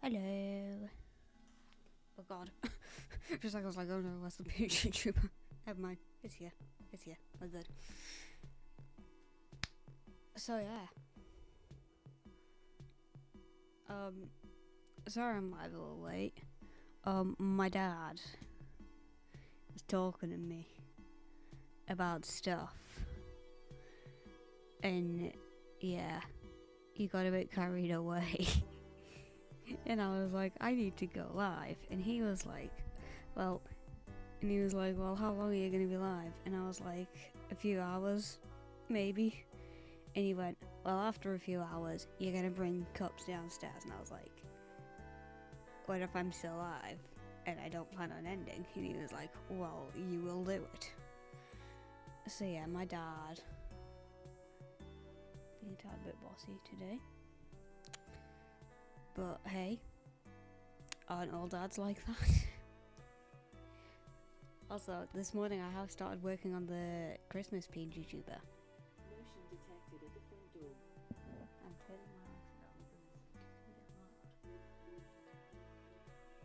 Hello. Oh god. Just like I was like, oh no, that's the PhD trooper. Never mind. It's here. It's here. We're good. So yeah. Sorry I'm live a little late. My dad was talking to me about stuff. And yeah, he got a bit carried away. And I was like, I need to go live. And he was like, well, how long are you going to be live? And I was like, a few hours, maybe. And he went, well, after a few hours, you're going to bring cups downstairs. And I was like, what if I'm still alive and I don't plan on ending? And he was like, well, you will do it. So yeah, my dad being a tad bit bossy today. But hey, aren't all dads like that? Also, this morning I have started working on the Christmas page YouTuber. Motion detected at the front door. I'm turning my lights down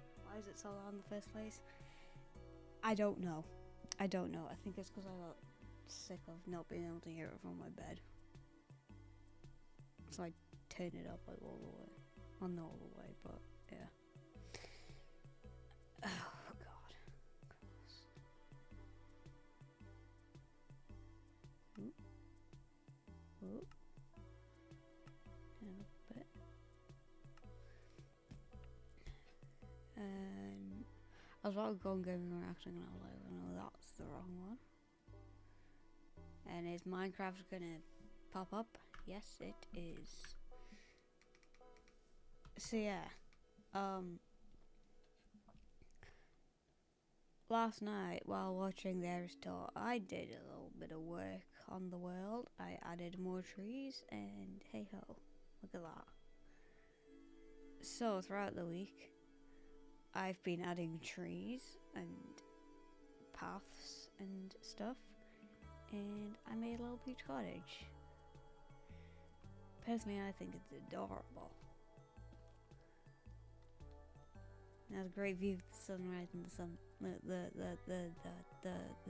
because why is it so loud in the first place? I don't know. I think it's because I got sick of not being able to hear it from my bed. So I turned it up like all the way. Well, not all the way, but yeah. Oh god. Gross. Ooh. Ooh. A little bit. And I was about to go and give him a reaction and I was like, oh no, that's the wrong one. And is Minecraft gonna pop up? Yes, it is. So yeah, last night while watching their store, I did a little bit of work on the world. I added more trees and hey ho, look at that. So throughout the week, I've been adding trees and paths and stuff, and I made a little peach cottage. Personally, I think it's adorable. It has a great view of the sunrise and the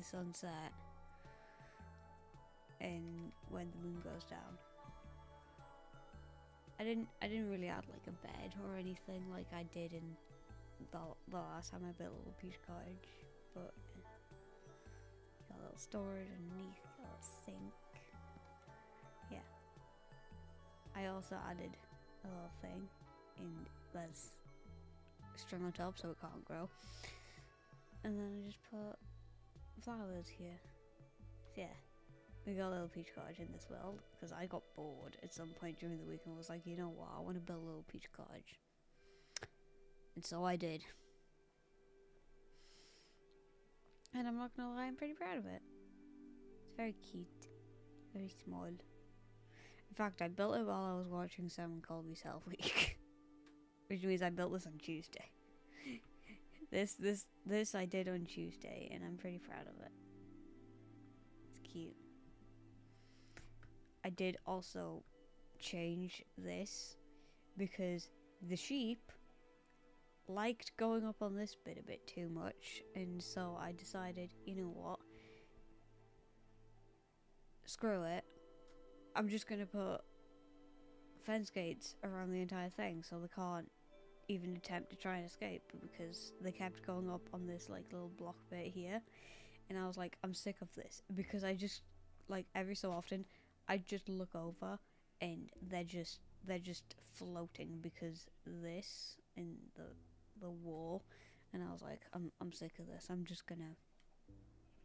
sunset, and when the moon goes down. I didn't really add like a bed or anything like I did in the last time I built a little peach cottage, but got a little storage underneath, got a little sink. Yeah. I also added a little thing, and there's string on top so it can't grow. And then I just put flowers here. So yeah, we got a little peach cottage in this world because I got bored at some point during the week and was like, you know what, I want to build a little peach cottage. And so I did. And I'm not gonna lie, I'm pretty proud of it. It's very cute, very small. In fact, I built it while I was watching Simon Colby Self Week. Which means I built this on Tuesday. This I did on Tuesday, and I'm pretty proud of it. It's cute. I did also change this because the sheep liked going up on this bit a bit too much, and so I decided, you know what? Screw it. I'm just gonna put fence gates around the entire thing so they can't even attempt to try and escape, because they kept going up on this like little block bit here, and I was like, I'm sick of this, because I just like every so often I just look over and they're just floating because this and the wall, and I was like, I'm sick of this. I'm just gonna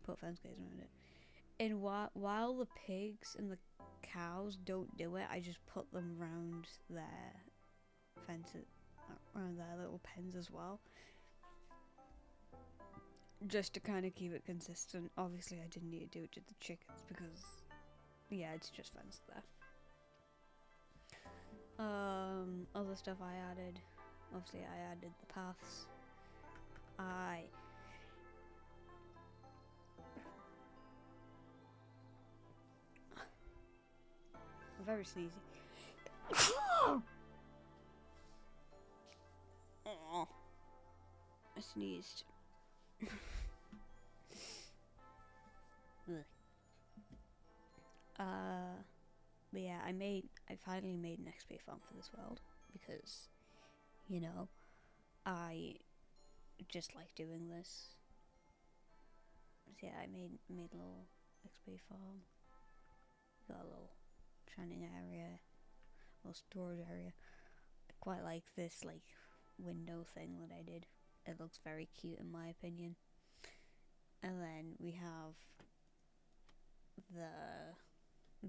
put fence gates around it. And while the pigs and the cows don't do it, I just put them around their fences, around their little pens as well, just to kind of keep it consistent. Obviously I didn't need to do it to the chickens because yeah, it's just fenced there. Other stuff I added, obviously I added the paths. I'm very sneezy. sneezed. Ugh. But yeah, I finally made an XP farm for this world because, you know, I just like doing this. So yeah, I made a little XP farm. Got a little training area, a little storage area. I quite like this like window thing that I did. It looks very cute in my opinion. And then we have the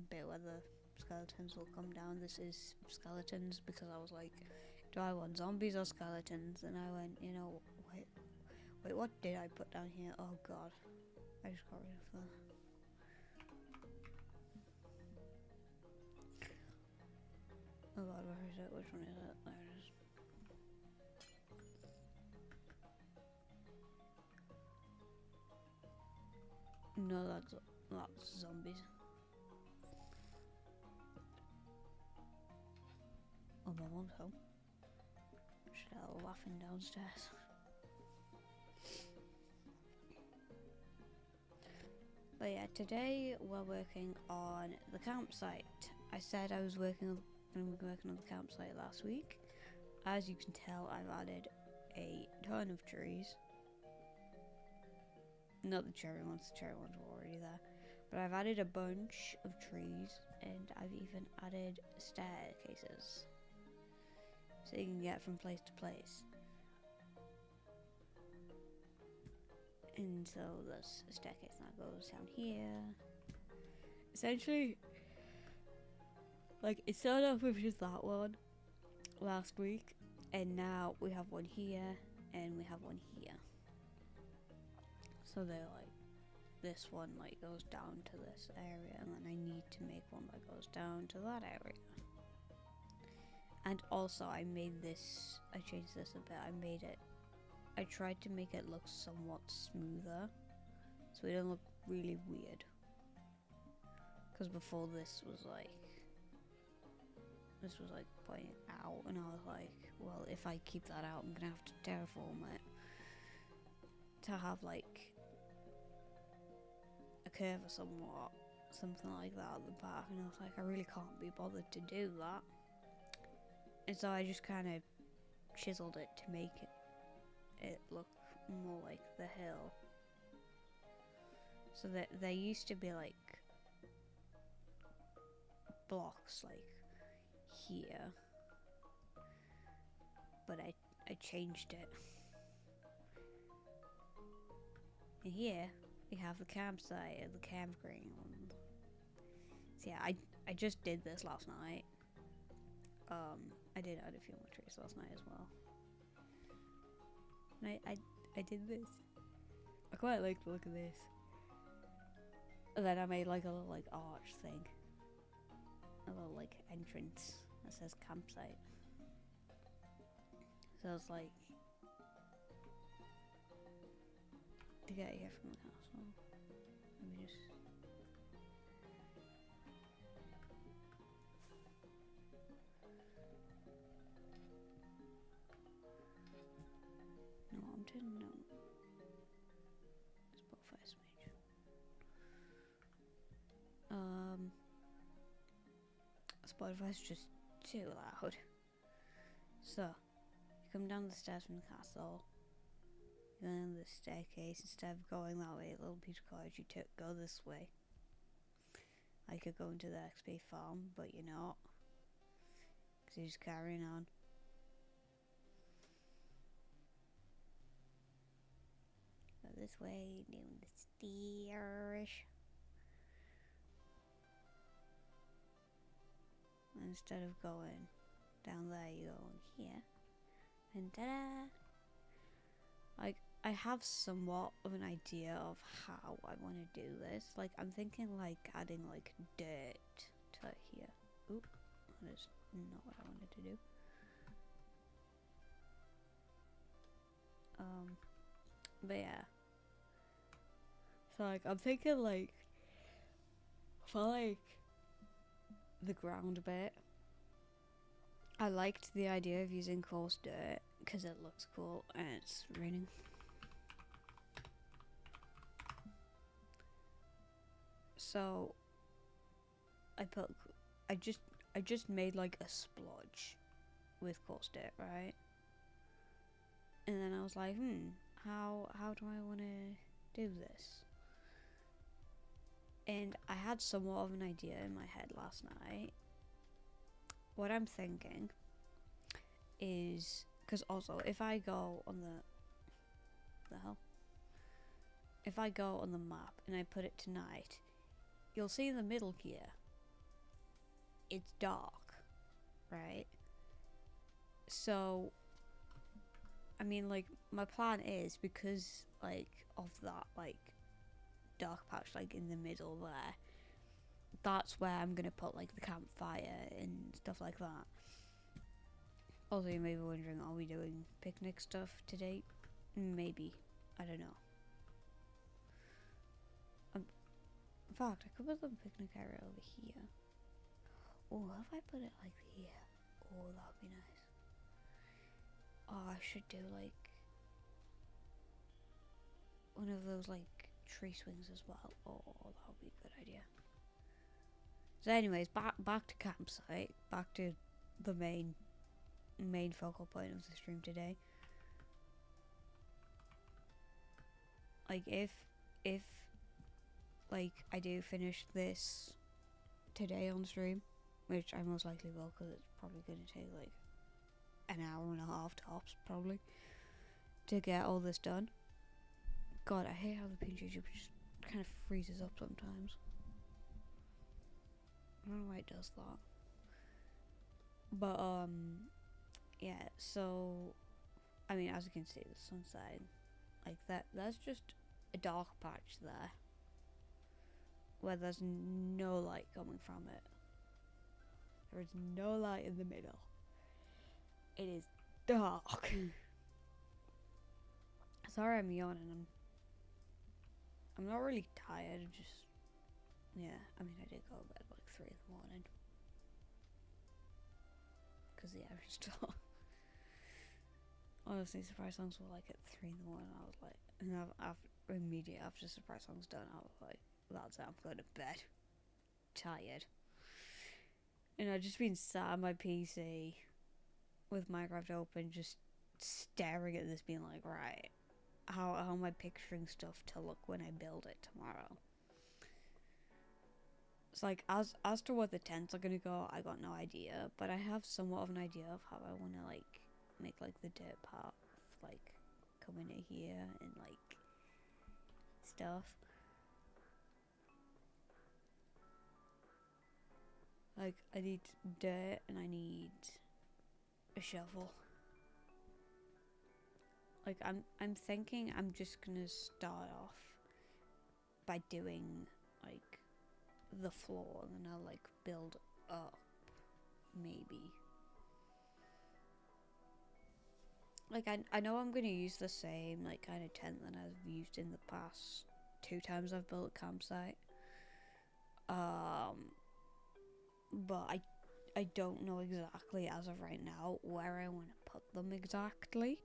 bit where the skeletons will come down. This is skeletons because I was like, do I want zombies or skeletons? And I went, you know, wait, what did I put down here? Oh god, I just got rid of that. Oh god, where is it? Which one is it? There it is. No, that's zombies. Oh, my mom's home. She's laughing downstairs. But yeah, today we're working on the campsite. I said I was working on the campsite last week. As you can tell, I've added a ton of trees. Not the cherry ones were already there. But I've added a bunch of trees, and I've even added staircases. So you can get from place to place. And so there's a staircase that goes down here. Essentially, like, it started off with just that one last week, and now we have one here, and we have one here. So they're like, this one like goes down to this area, and then I need to make one that goes down to that area. And also I changed this a bit. I tried to make it look somewhat smoother, so it didn't look really weird. Because before this was like pointing out, and I was like, well, if I keep that out, I'm gonna have to terraform it to have like a curve or something like that at the back. And I was like, I really can't be bothered to do that. And so I just kind of chiseled it to make it look more like the hill. So that there used to be like blocks like here, but I changed it. And here we have the campsite and the campground. So yeah, I just did this last night. I did add a few more trees last night as well. And I did this. I quite like the look of this. And then I made like a little like arch thing. A little like entrance that says campsite. So it's like to get here from the castle. Let me just no mountain, no. Spotify image. Spotify's just too loud. So you come down the stairs from the castle. You go down the staircase. Instead of going that way, little piece of cottage, you go this way. I could go into the XP farm, but you're not, because you're just carrying on. Go this way, down the stairs. And instead of going down there, you go on here. And ta-da! Like, I have somewhat of an idea of how I want to do this. Like, I'm thinking like adding like dirt to here. Oop, that is not what I wanted to do. But yeah. So like, I'm thinking like, for like the ground bit, I liked the idea of using coarse dirt because it looks cool and it's raining. So I just made like a splodge with coarse dirt, right? And then I was like, how do I want to do this? And I had somewhat of an idea in my head last night. What I'm thinking is, because also if I go on the hell, if I go on the map and I put it to night, you'll see in the middle here, it's dark, right? So, I mean, like, my plan is, because, like, of that, like, dark patch, like, in the middle there, that's where I'm gonna put, like, the campfire and stuff like that. Also, you may be wondering, are we doing picnic stuff today? Maybe. I don't know. In fact, I could put the picnic area over here. Oh, if I put it like here? Oh, that would be nice. Oh, I should do like one of those like tree swings as well. Oh, that would be a good idea. So anyways, back to campsite. Back to the main focal point of the stream today. Like if like I do finish this today on stream, which I most likely will, because it's probably going to take like an hour and a half tops probably to get all this done. God, I hate how the PNG just kind of freezes up sometimes. I don't know why it does that. But yeah, so I mean, as you can see, the sun's setting. Like that's just a dark patch there where there's no light coming from it. There is no light in the middle. It is dark. Sorry I'm yawning. I'm not really tired, just yeah, I mean I did go to bed like 3 in the morning. Because the average still honestly, surprise songs were like at 3 in the morning. I was like, and immediately after surprise songs done, I was like, that's it, I'm going to bed. Tired. And I've just been sat on my PC with Minecraft open, just staring at this, being like, right, how am I picturing stuff to look when I build it tomorrow? It's like, as to what the tents are gonna go, I got no idea, but I have somewhat of an idea of how I want to like make like the dirt path like come into here and like stuff. Like I need dirt and I need a shovel. Like I'm thinking I'm just gonna start off by doing like the floor and then I'll like build up maybe. Like I know I'm gonna use the same like kind of tent that I've used in the past 2 times I've built a campsite. But I don't know exactly as of right now where I want to put them exactly.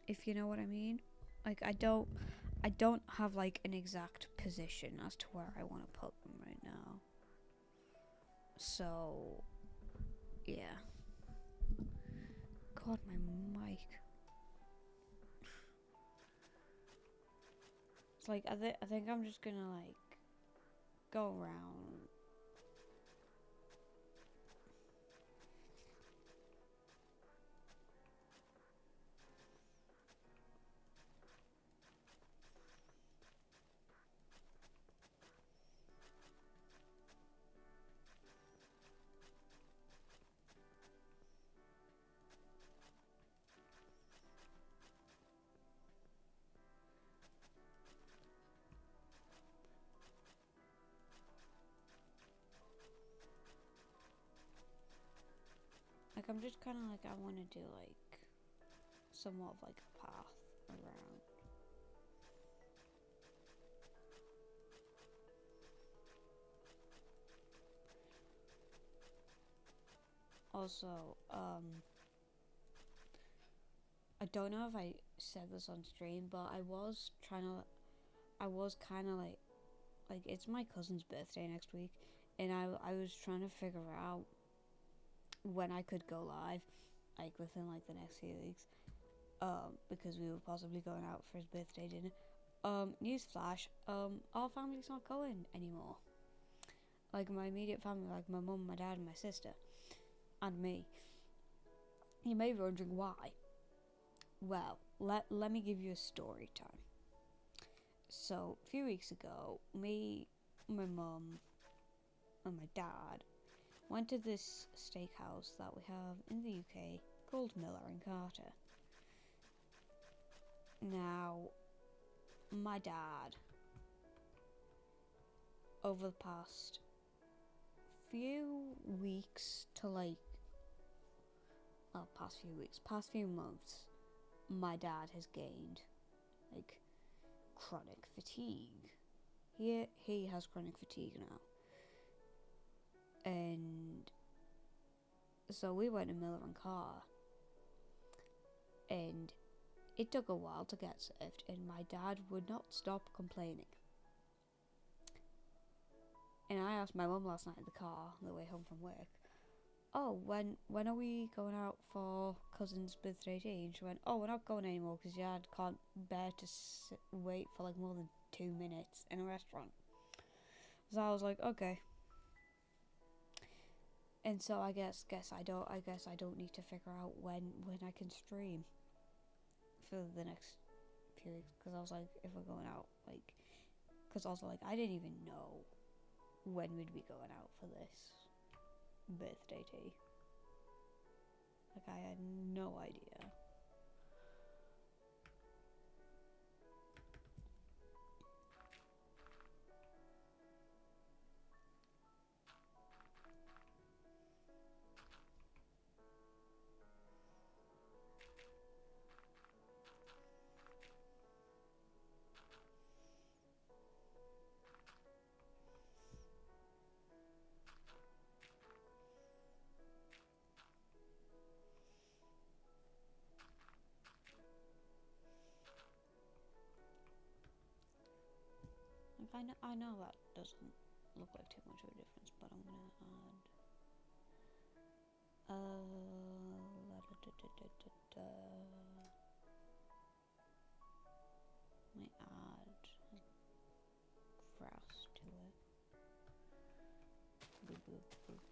If you know what I mean. Like I don't have like an exact position as to where I want to put them right now. So yeah. God, my mic. It's like I think I'm just gonna like go around. Like I'm just kind of like I want to do like somewhat of like a path around. Also, I don't know if I said this on stream, but I was kind of like it's my cousin's birthday next week, and I was trying to figure out when I could go live, like within like the next few weeks, because we were possibly going out for his birthday dinner. Newsflash, our family's not going anymore. Like my immediate family, like my mum, my dad, and my sister, and me. You may be wondering why. Well, let me give you a story time. So, a few weeks ago, me, my mum, and my dad went to this steakhouse that we have in the UK called Miller and Carter. Now, my dad, over the past few weeks to past few months, my dad has gained like chronic fatigue. He has chronic fatigue now. And so we went to Miller and Carr, and it took a while to get served, and my dad would not stop complaining. And I asked my mum last night in the car on the way home from work, oh, when are we going out for cousin's birthday tea? And she went, oh, we're not going anymore because your dad can't bear to wait for like more than 2 minutes in a restaurant. So I was like, okay. And so I guess I don't need to figure out when I can stream for the next few weeks, because I was like, if we're going out, like, because also like I didn't even know when we'd be going out for this birthday tea. Like I had no idea. Like I know that doesn't look like too much of a difference, but I'm gonna add let me add grass to it. Boop, boop, boop.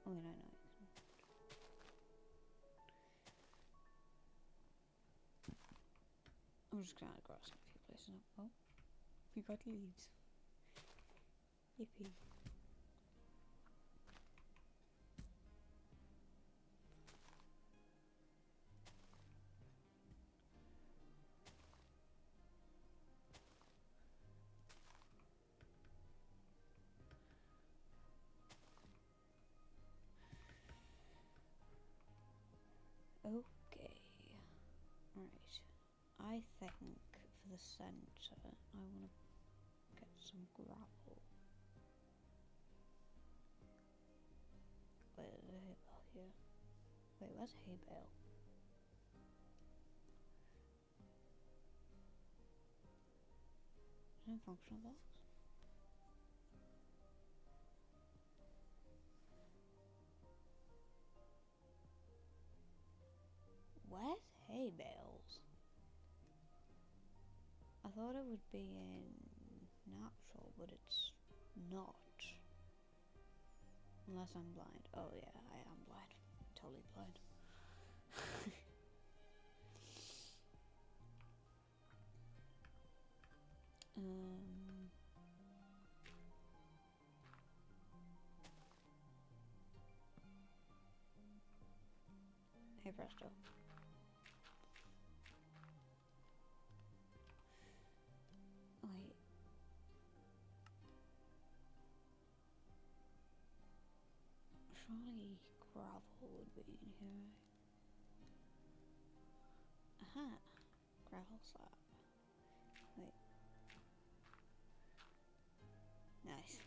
I mean, I know you can. I'm just gonna add grass in a few places now. Oh, we got leaves. Yippee. Okay. Alright. I think for the centre, I want to get some gravel. Wait, there's a hay bale here. Wait, where's a hay bale? Is it a functional box? Where's hay bales? I thought it would be in natural, but it's not. Unless I'm blind. Oh yeah, I am blind. Totally blind. Hey Presto. Wait. Surely gravel would be in here. Aha! Gravel slab. Wait. Nice.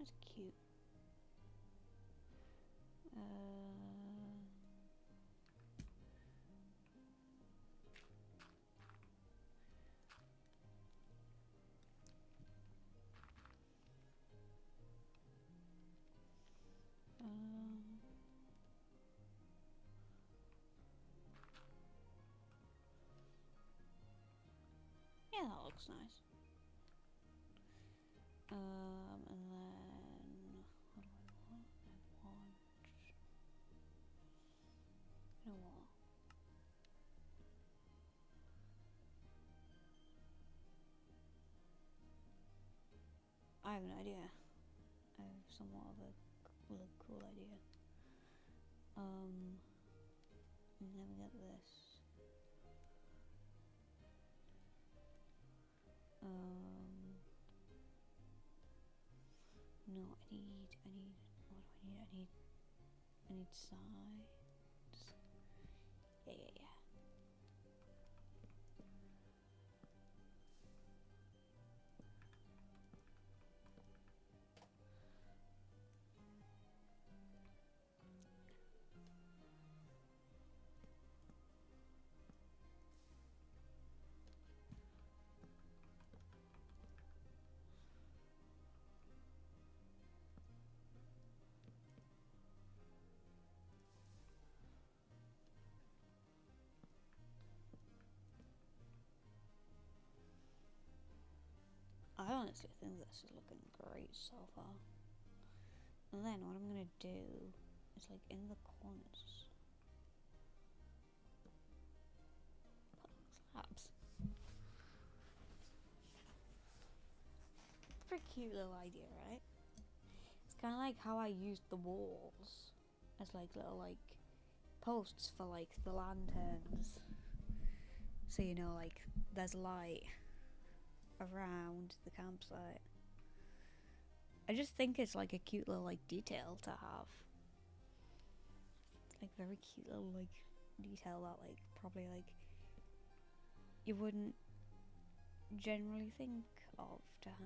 That's cute. Yeah, that looks nice. And then what do I want? You know what? I have an idea. I have somewhat of a really cool idea. And then we get this. No, I need, what do I need sides. Yeah. I honestly think this is looking great so far. And then what I'm gonna do is, like, in the corners, put slabs. Pretty cute little idea, right? It's kind of like how I used the walls as like little like posts for like the lanterns. So you know, like there's light around the campsite. I just think it's like a cute little like detail to have. It's like very cute little like detail that like probably like you wouldn't generally think of to have.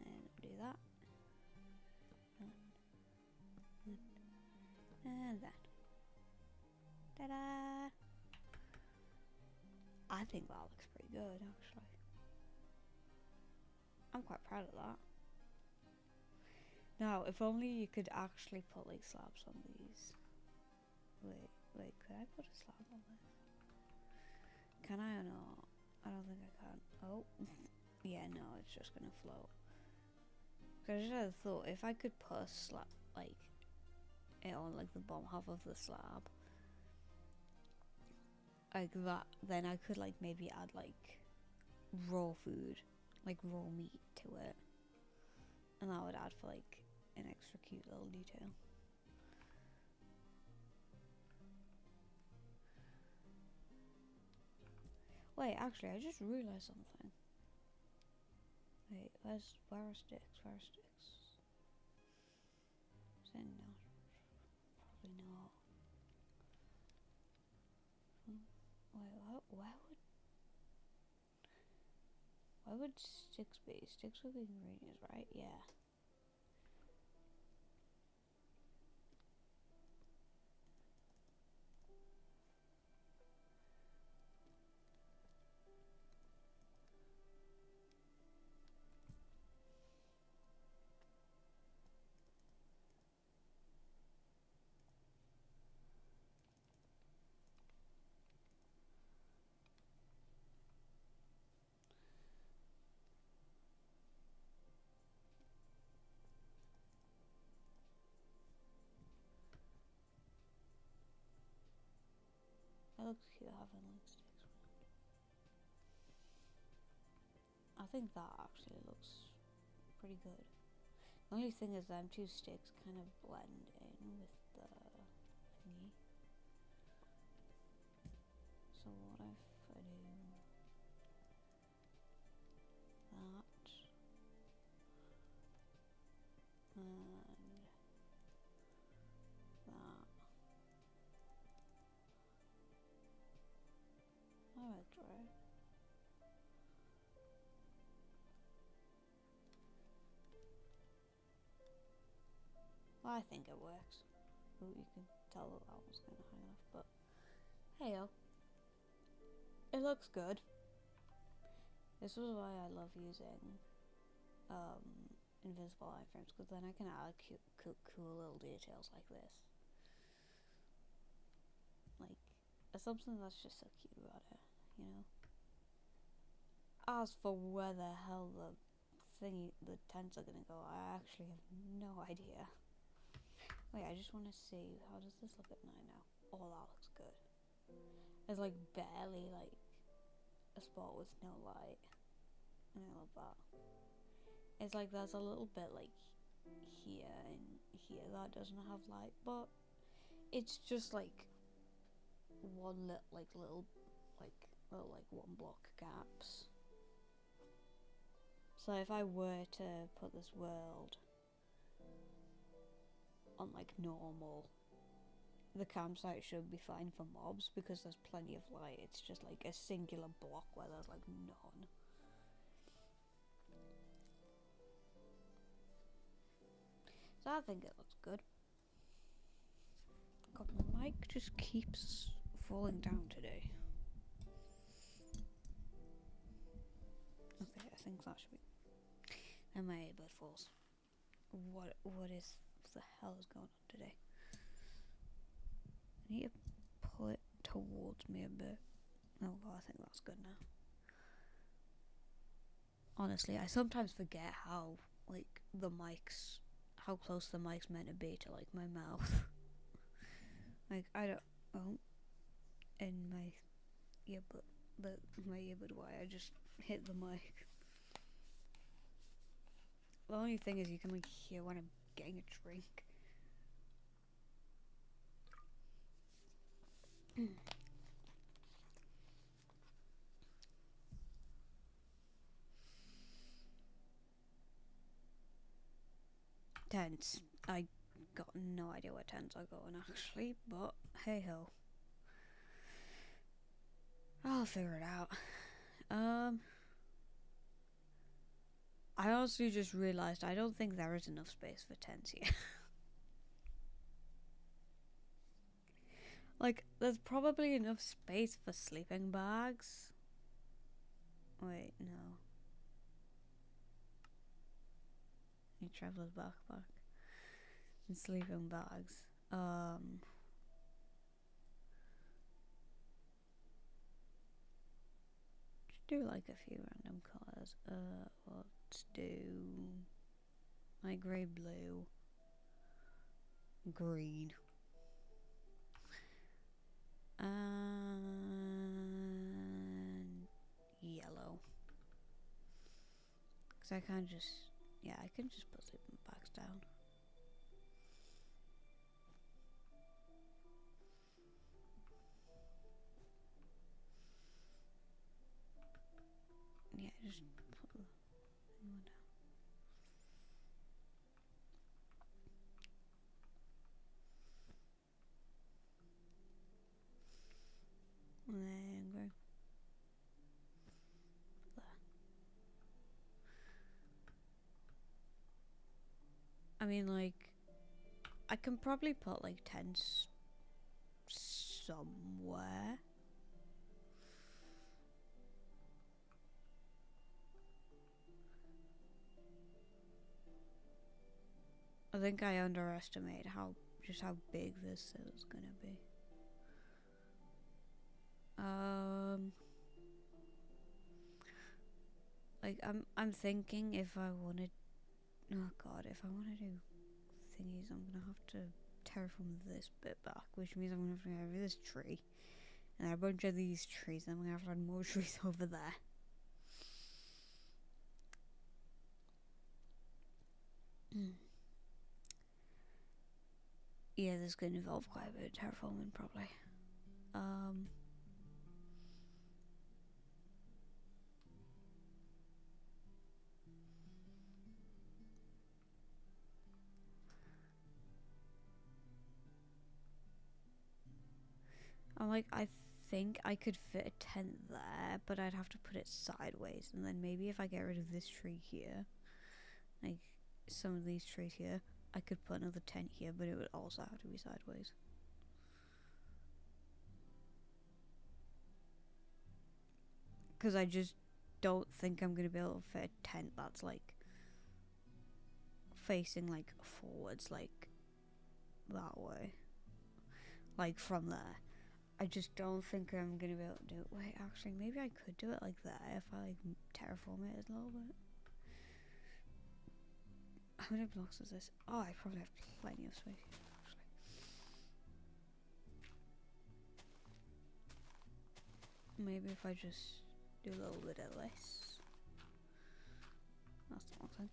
And do that. And that. Ta-da! I think that looks pretty good, actually. I'm quite proud of that. Now, if only you could actually put like slabs on these. Wait, could I put a slab on this? Can I or not? I don't think I can. Oh, yeah, no, it's just gonna float. Cause I just had a thought, if I could put a slab, like, it on like the bottom half of the slab, like that, then I could like maybe add like raw food, like raw meat to it, and that would add for like an extra cute little detail. Wait, actually, I just realised something. Wait, where are sticks? Where are sticks? Is it not? Probably not. Wait, where would sticks be? Sticks would be ingredients, right? Yeah. It looks cute having like sticks. I think that actually looks pretty good. The only thing is them two sticks kind of blend in with the thingy. So what if I do that and that. Well, I think it works. Ooh, you can tell that that was kind of high enough, but hey, it looks good. This was why I love using invisible iframes, because then I can add cool little details like this. Like, there's something that's just so cute about it, you know? As for where the hell the tents are gonna go, I actually have no idea. Wait, I just want to see, how does this look at night now? Oh, that looks good. There's like barely like a spot with no light, and I love that. It's like there's a little bit like here and here that doesn't have light, but it's just like one little one block gaps. So if I were to put this world on like normal, the campsite should be fine for mobs because there's plenty of light. It's just like a singular block where there's like none. So I think it looks good. God, my mic just keeps falling down today. Okay, I think that should be. And my earbud falls. What the hell is going on today? I need to pull it towards me a bit. Oh god, I think that's good now. Honestly, I sometimes forget how how close the mic's meant to be to like my mouth. Like I don't. Oh, in my earbud wire, I just hit the mic. The only thing is you can like hear when I'm getting a drink. Tents. I got no idea where tents are going actually, but hey ho. I'll figure it out. I honestly just realised I don't think there is enough space for tents here. Like, there's probably enough space for sleeping bags. Wait, no. Need traveler's backpack. And sleeping bags. Just do like a few random colours. Let's do like grey, blue, green, and yellow. Cause I can just, yeah, I can just put sleeping bags down. Yeah, just put the thing down. And then go there. I mean, like, I can probably put like tents somewhere. I think I underestimated how big this is gonna be. Like I'm thinking if I wanted, oh god, if I want to do thingies, I'm gonna have to terraform this bit back, which means I'm gonna have to get rid of this tree, and then a bunch of these trees. Then I'm gonna have to add more trees over there. Yeah, this is gonna involve quite a bit of terraforming, probably. I'm like, I think I could fit a tent there, but I'd have to put it sideways, and then maybe if I get rid of this tree here, like some of these trees here, I could put another tent here, but it would also have to be sideways. Because I just don't think I'm going to be able to fit a tent that's like facing like forwards, like that way. Like from there. I just don't think I'm going to be able to do it. Wait, actually, maybe I could do it like that if I like terraform it a little bit. How many blocks is this? Oh, I probably have plenty of space here, actually. Maybe if I just do a little bit of this. That's the wrong thing.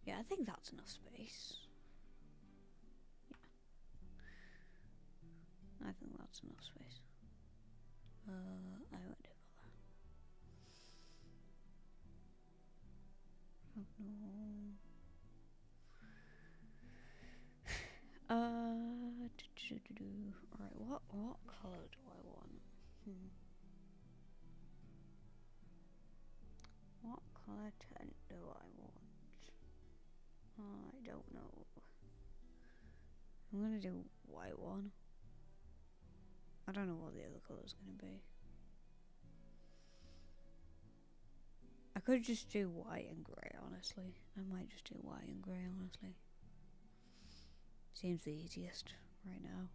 Yeah, I think that's enough space. Yeah. I think that's enough space. I won't do that. Oh no. Alright, what colour do I want? What colour tent do I want? I don't know. I'm gonna do white one. I don't know what the other colour's gonna be. I could just do white and grey, honestly. I might just do white and grey, honestly. Seems the easiest right now.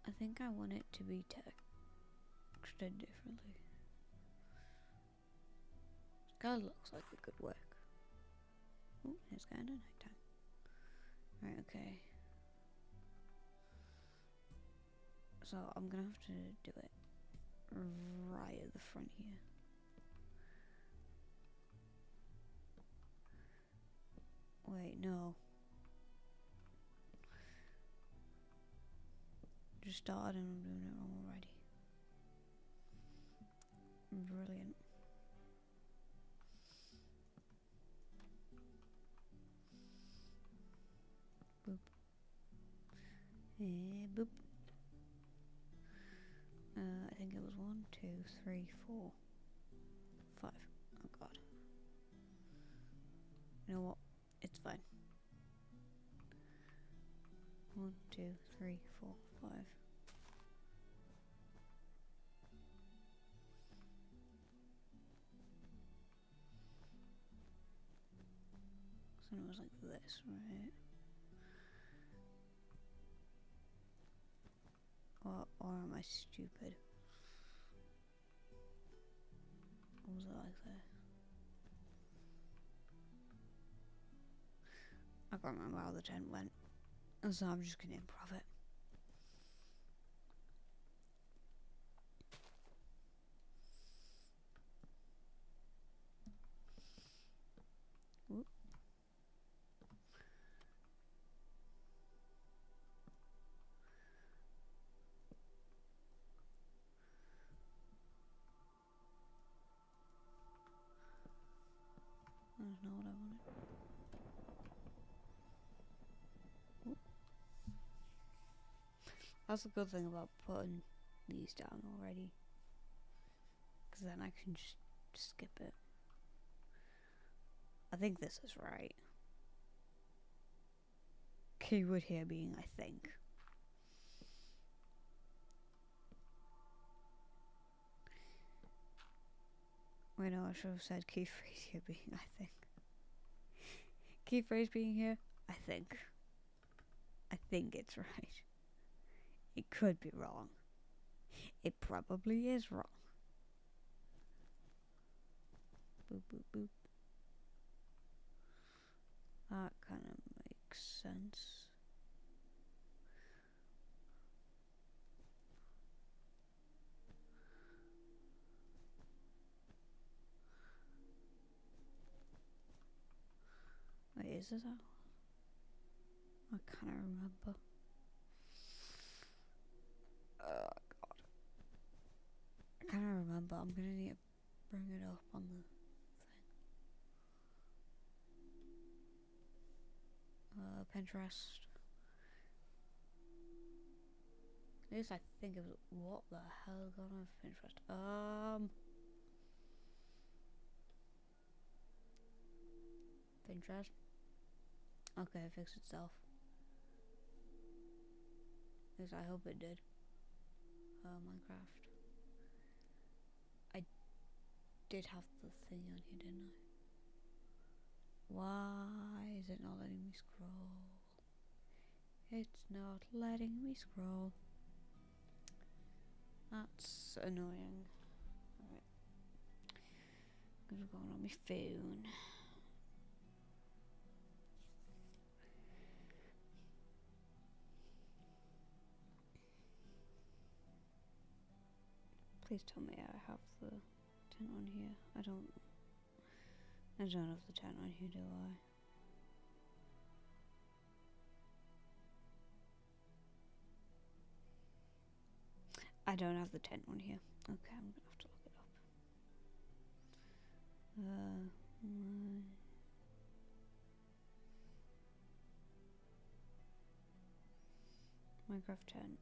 I think I want it to be textured differently. This guy looks like it could work. Oh, it's kind of nighttime. Right, okay. So I'm gonna have to do it right at the front here. Wait, no. Just started and I'm doing it wrong already. Brilliant. Boop. Boop. I think it was 1, 2, 3, 4, 5. Oh god. You know what? It's fine. 1, 2, 3, 4, 5. So it was like this, right? Or am I stupid? Or was it like this? I can't remember how the tent went. So I'm just gonna improv it. Whoop. That's not what I wanted. Whoop. That's the good thing about putting these down already. Because then I can just skip it. I think this is right. Keyword here being I think. Wait, no, I should have said key phrase here being I think. Key phrase being here, I think. I think it's right. It could be wrong. It probably is wrong. Boop, boop, boop. That kind of makes sense. Wait, is this how? I can't remember. Oh god. I can't remember. I'm gonna need bring it up on the thing. Pinterest. At least I think it was. What the hell going on with Pinterest? Pinterest. Okay, it fixed itself. At least I hope it did. Minecraft. I did have the thing on here, didn't I? Why is it not letting me scroll? It's not letting me scroll. That's annoying. Alright. What's going on my phone? Please tell me I have the tent on here. I don't have the tent on here, do I? I don't have the tent on here. Okay, I'm gonna have to look it up. Minecraft tent.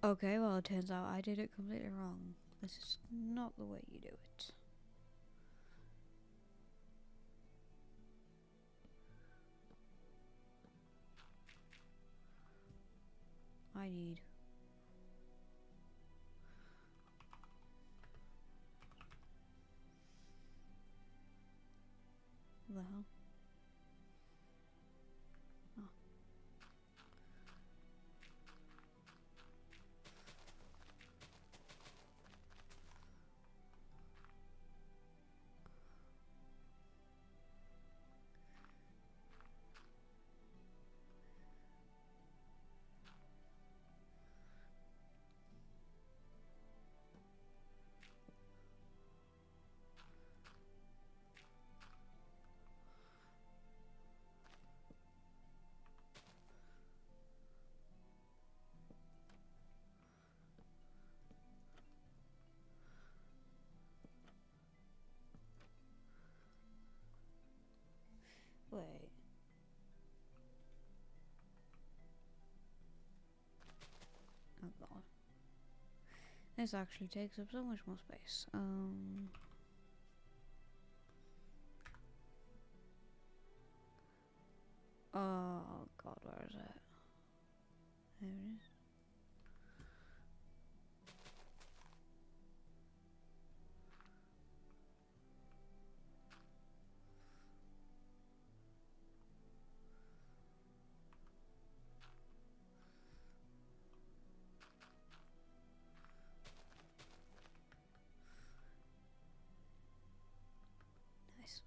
Okay, well it turns out I did it completely wrong. This is not the way you do it. I need... What the hell? Oh. Wait. Oh god. This actually takes up so much more space. Oh god, where is it? There it is. Nice.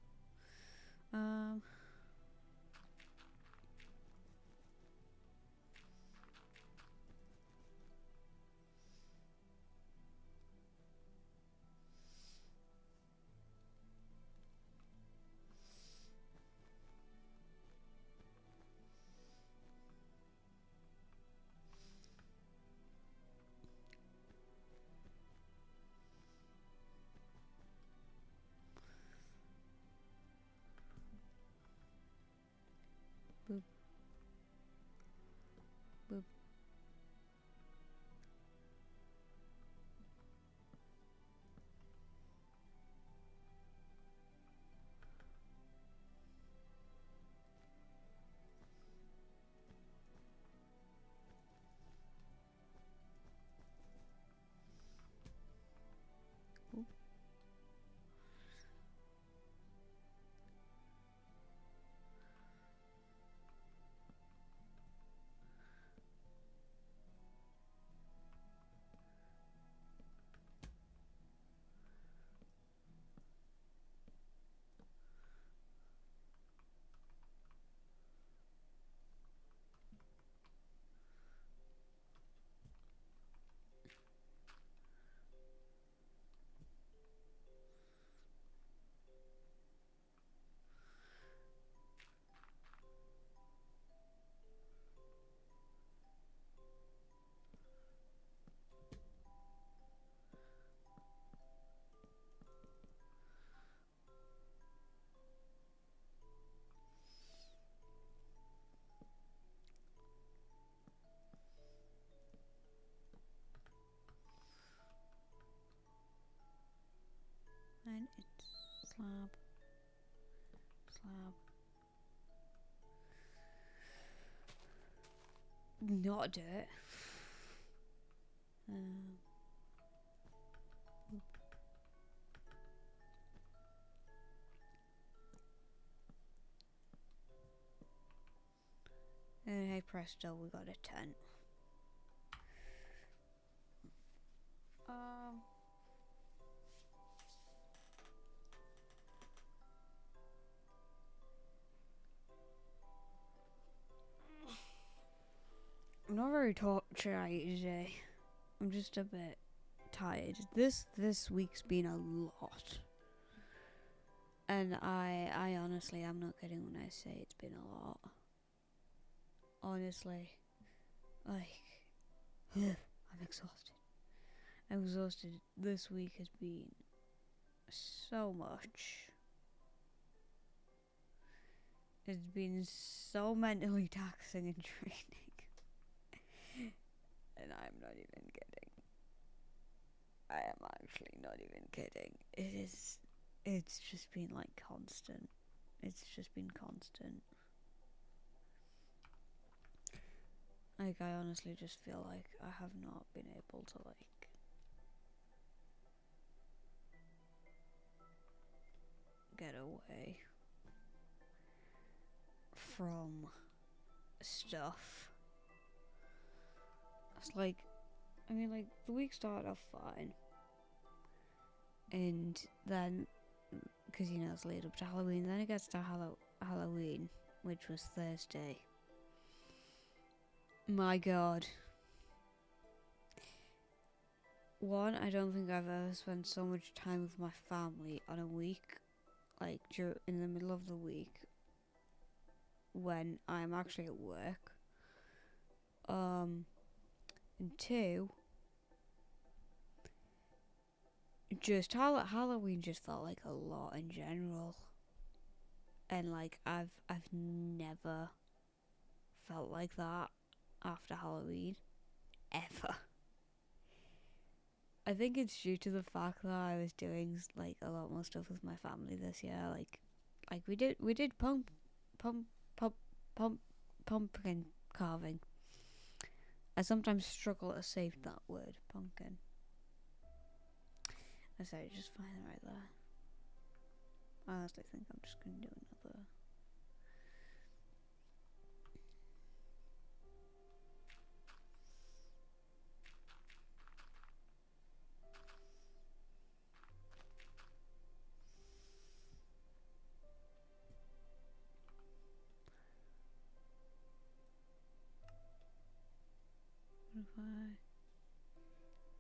Slab. Slab. Not dirt. And hey presto, we got a tent. I'm not very tired today. I'm just a bit tired. This week's been a lot. And I honestly, I'm not kidding when I say it's been a lot. Honestly. Like, I'm exhausted. I'm exhausted. This week has been so much. It's been so mentally taxing and draining. And I'm not even kidding. I am actually not even kidding. It's just been like constant. It's just been constant. Like, I honestly just feel like I have not been able to, like, get away from stuff. It's like, I mean, like, the week started off fine. And then, because, you know, it's lead up to Halloween, then it gets to Halloween, which was Thursday. My god. One, I don't think I've ever spent so much time with my family on a week, like, in the middle of the week, when I'm actually at work. And two, just Halloween just felt like a lot in general. And like I've never felt like that after Halloween ever. I think it's due to the fact that I was doing like a lot more stuff with my family this year. Like we did pumpkin carving. I sometimes struggle to say that word, pumpkin. I said just find it right there. I honestly think I'm just gonna do another. What if I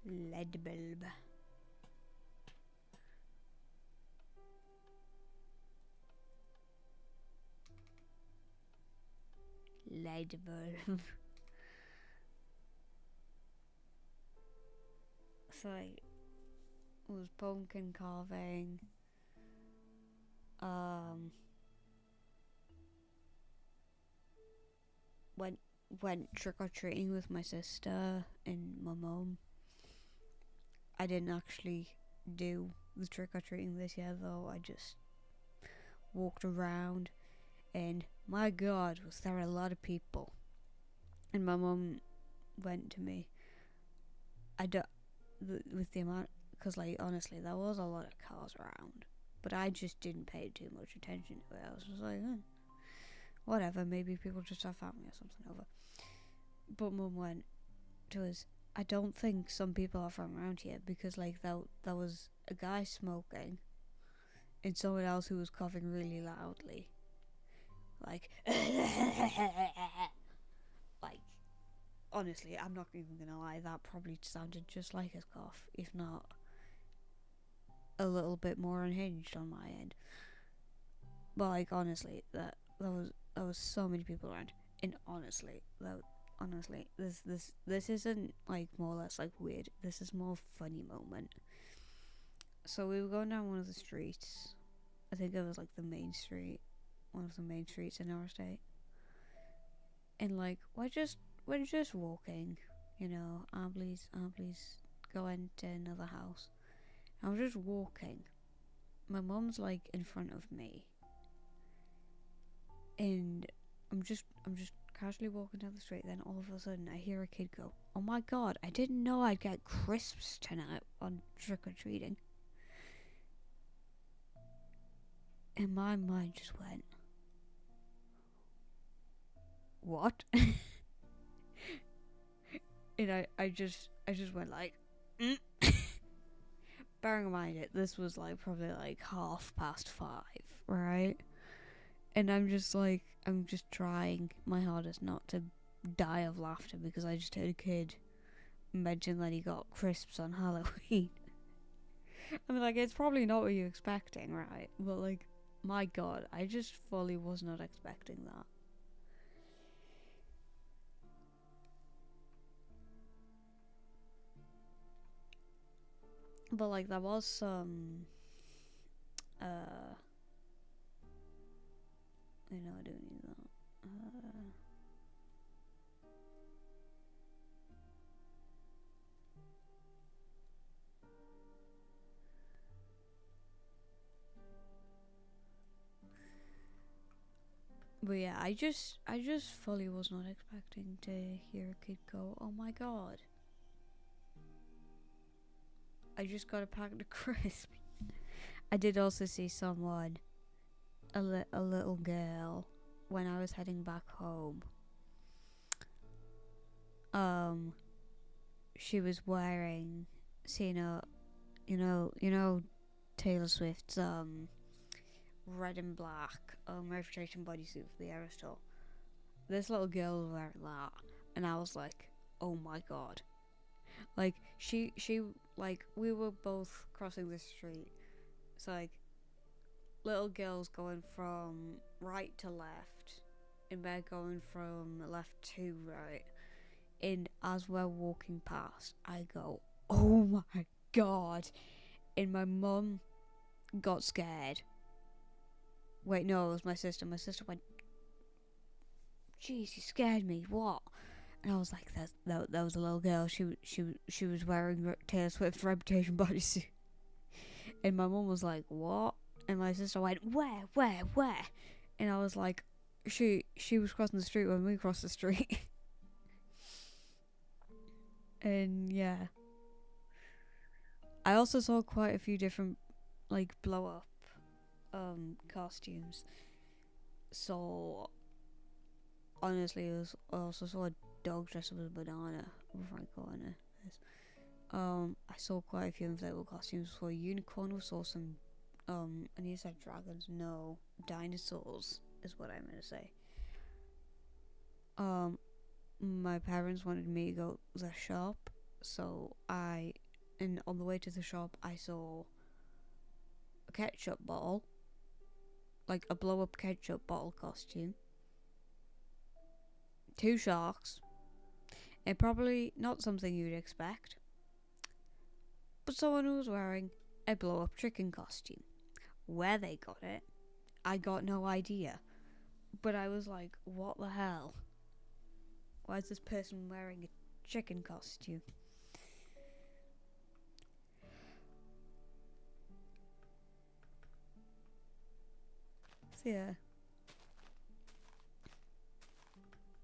lead bulb? Lead bulb. So like, it was pumpkin carving. Went trick or treating with my sister and my mum. I didn't actually do the trick or treating this year though. I just walked around, and my god, was there a lot of people. And my mum went to me. With the amount, because like honestly, there was a lot of cars around, but I just didn't pay too much attention to it. I was just like, whatever, maybe people just have family or something over. But mum went to us, I don't think some people are from around here, because like there was a guy smoking and someone else who was coughing really loudly. Like, like, honestly, I'm not even gonna lie, that probably sounded just like his cough, if not a little bit more unhinged on my end. But like, honestly, there was so many people around, and honestly, this isn't like more or less like weird. This is more funny moment. So we were going down one of the streets. I think it was like the main street, one of the main streets in our state. And like we're just walking, you know. Please go into another house. I was just walking, my mum's like in front of me, and I'm just casually walking down the street. Then all of a sudden, I hear a kid go, "Oh my god! I didn't know I'd get crisps tonight on trick or treating." And my mind just went, "What?" And I just went like, mm. Bearing in mind it, this was like probably like 5:30, right? And I'm just trying my hardest not to die of laughter because I just heard a kid mention that he got crisps on Halloween. I mean, like, it's probably not what you're expecting, right? But like, my god, I just fully was not expecting that. But like, there was some, uh, I don't need that. But yeah, I just fully was not expecting to hear a kid go, "Oh my god, I just got a packet of crisps." I did also see someone, a little girl, when I was heading back home. She was wearing, Taylor Swift's red and black reputation bodysuit for the Aerosol. This little girl was wearing that, and I was like, "Oh my god!" Like she like we were both crossing the street, so like little girls going from right to left, and we're going from left to right. And as we're walking past, I go, "Oh my god!" And my mum got scared. Wait, no, it was my sister. My sister went, "Jeez, you scared me. What?" And I was like, "That was a little girl. She was wearing Taylor Swift's Reputation bodysuit." And my mum was like, "What?" And my sister went, Where?" And I was like, She was crossing the street when we crossed the street." And yeah, I also saw quite a few different like blow up costumes. So honestly, I also saw a dog dressed up as a banana before I got into this. I saw quite a few inflatable costumes. For a unicorn, we saw some. And you said dragons. No, dinosaurs is what I meant to say. My parents wanted me to go to the shop, so and on the way to the shop, I saw a ketchup bottle, like a blow up ketchup bottle costume, two sharks, and probably not something you'd expect, but someone who was wearing a blow up chicken costume. Where they got it, I got no idea. But I was like, what the hell? Why is this person wearing a chicken costume? So yeah,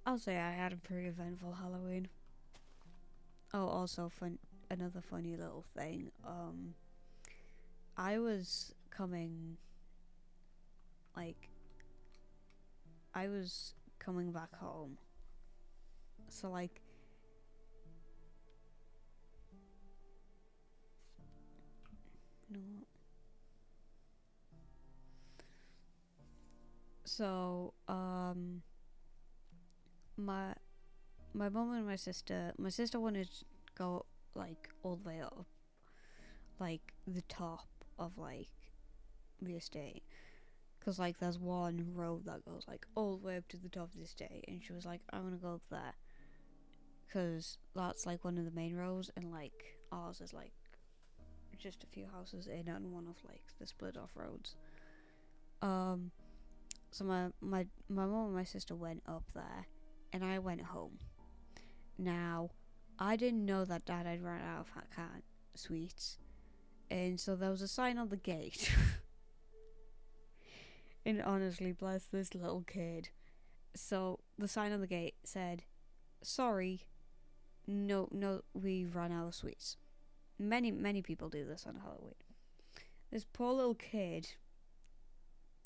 I'll say I had a pretty eventful Halloween. Oh, also another funny little thing. I was coming, like, I was coming back home. So like, no. So my mom and my sister wanted to go like all the way up, like the top of like the estate, because like there's one road that goes like all the way up to the top of the estate, and she was like, "I want to go up there," because that's like one of the main roads, and like ours is like just a few houses in and one of like the split off roads. So my mom and my sister went up there, and I went home. Now, I didn't know that Dad had run out of canned sweets, and so there was a sign on the gate And honestly, bless this little kid. So the sign on the gate said, "Sorry, no, we ran out of sweets." Many people do this on Halloween. This poor little kid.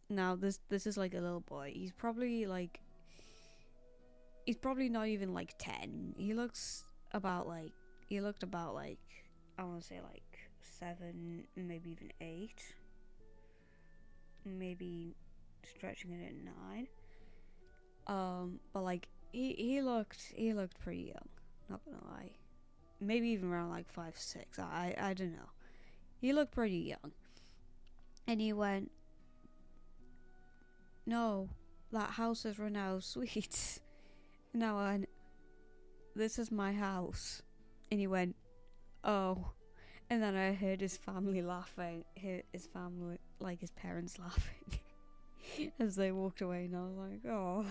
Now this is like a little boy. He's probably not even like 10. He looked about like, I want to say like 7, maybe even 8, maybe stretching it at 9. But like he looked pretty young. Not gonna lie, maybe even around like 5, 6. I don't know. He looked pretty young, and he went, "No, that house has run out of sweets." No, and this is my house. And he went, "Oh." And then I heard his family laughing. His family, like his parents laughing as they walked away. And I was like, "Oh."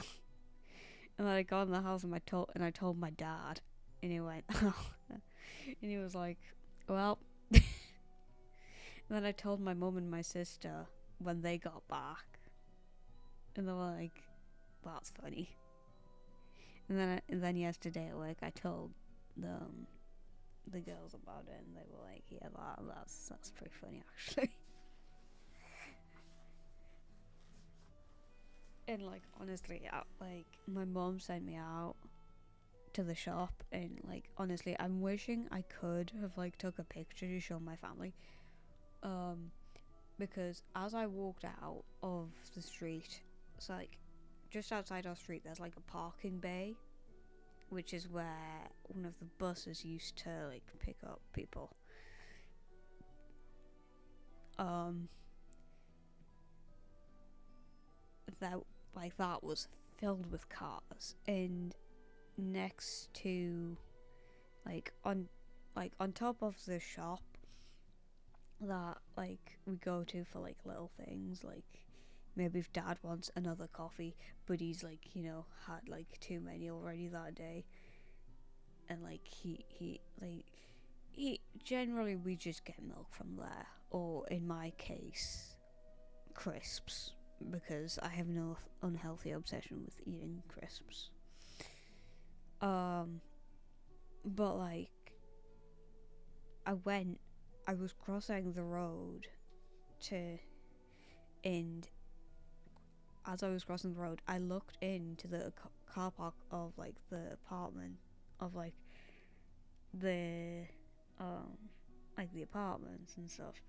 And then I got in the house and I told my dad. And he went, "Oh." And he was like, "Well." And then I told my mum and my sister when they got back. And they were like, "That's funny." And then yesterday at work, I told the girls about it, and they were like, "Yeah, that's pretty funny, actually." And like honestly, like my mom sent me out to the shop, and like honestly, I'm wishing I could have like took a picture to show my family, because as I walked out of the street, it's like just outside our street, there's like a parking bay, which is where one of the buses used to like pick up people. That that was filled with cars, and next to on top of the shop that like we go to for like little things, like maybe if dad wants another coffee but he's like had like too many already that day, and like he generally we just get milk from there, or in my case crisps, because I have no unhealthy obsession with eating crisps. But like I was crossing the road to, and as I was crossing the road, I looked into the car park of like the apartment of the like the apartments and stuff.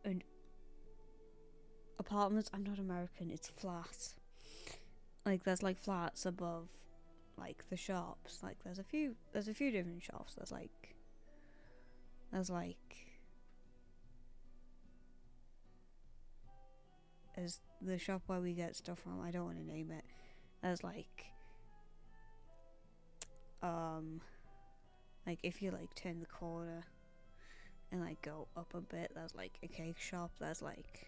And apartments, I'm not American, it's flats. Like there's like flats above like the shops. Like there's a few different shops. There's the shop where we get stuff from, I don't want to name it. There's like if you like turn the corner and like go up a bit, there's like a cake shop. There's like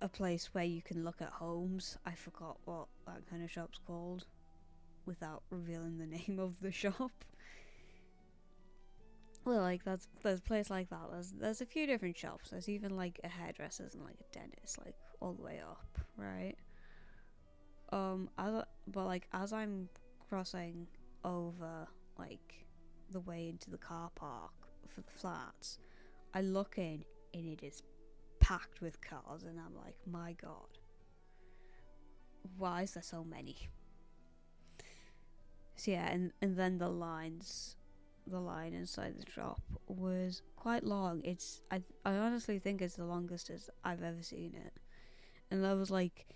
a place where you can look at homes. I forgot what that kind of shop's called without revealing the name of the shop. Well, like there's a place like that. There's a few different shops. There's even like a hairdresser's and like a dentist, like all the way up, right? As I'm crossing over like the way into the car park for the flats, I look in and it is packed with cars, and I'm like, my god, why is there so many? So yeah, and then the line inside the shop was quite long. I honestly think it's the longest as I've ever seen it. And there's like,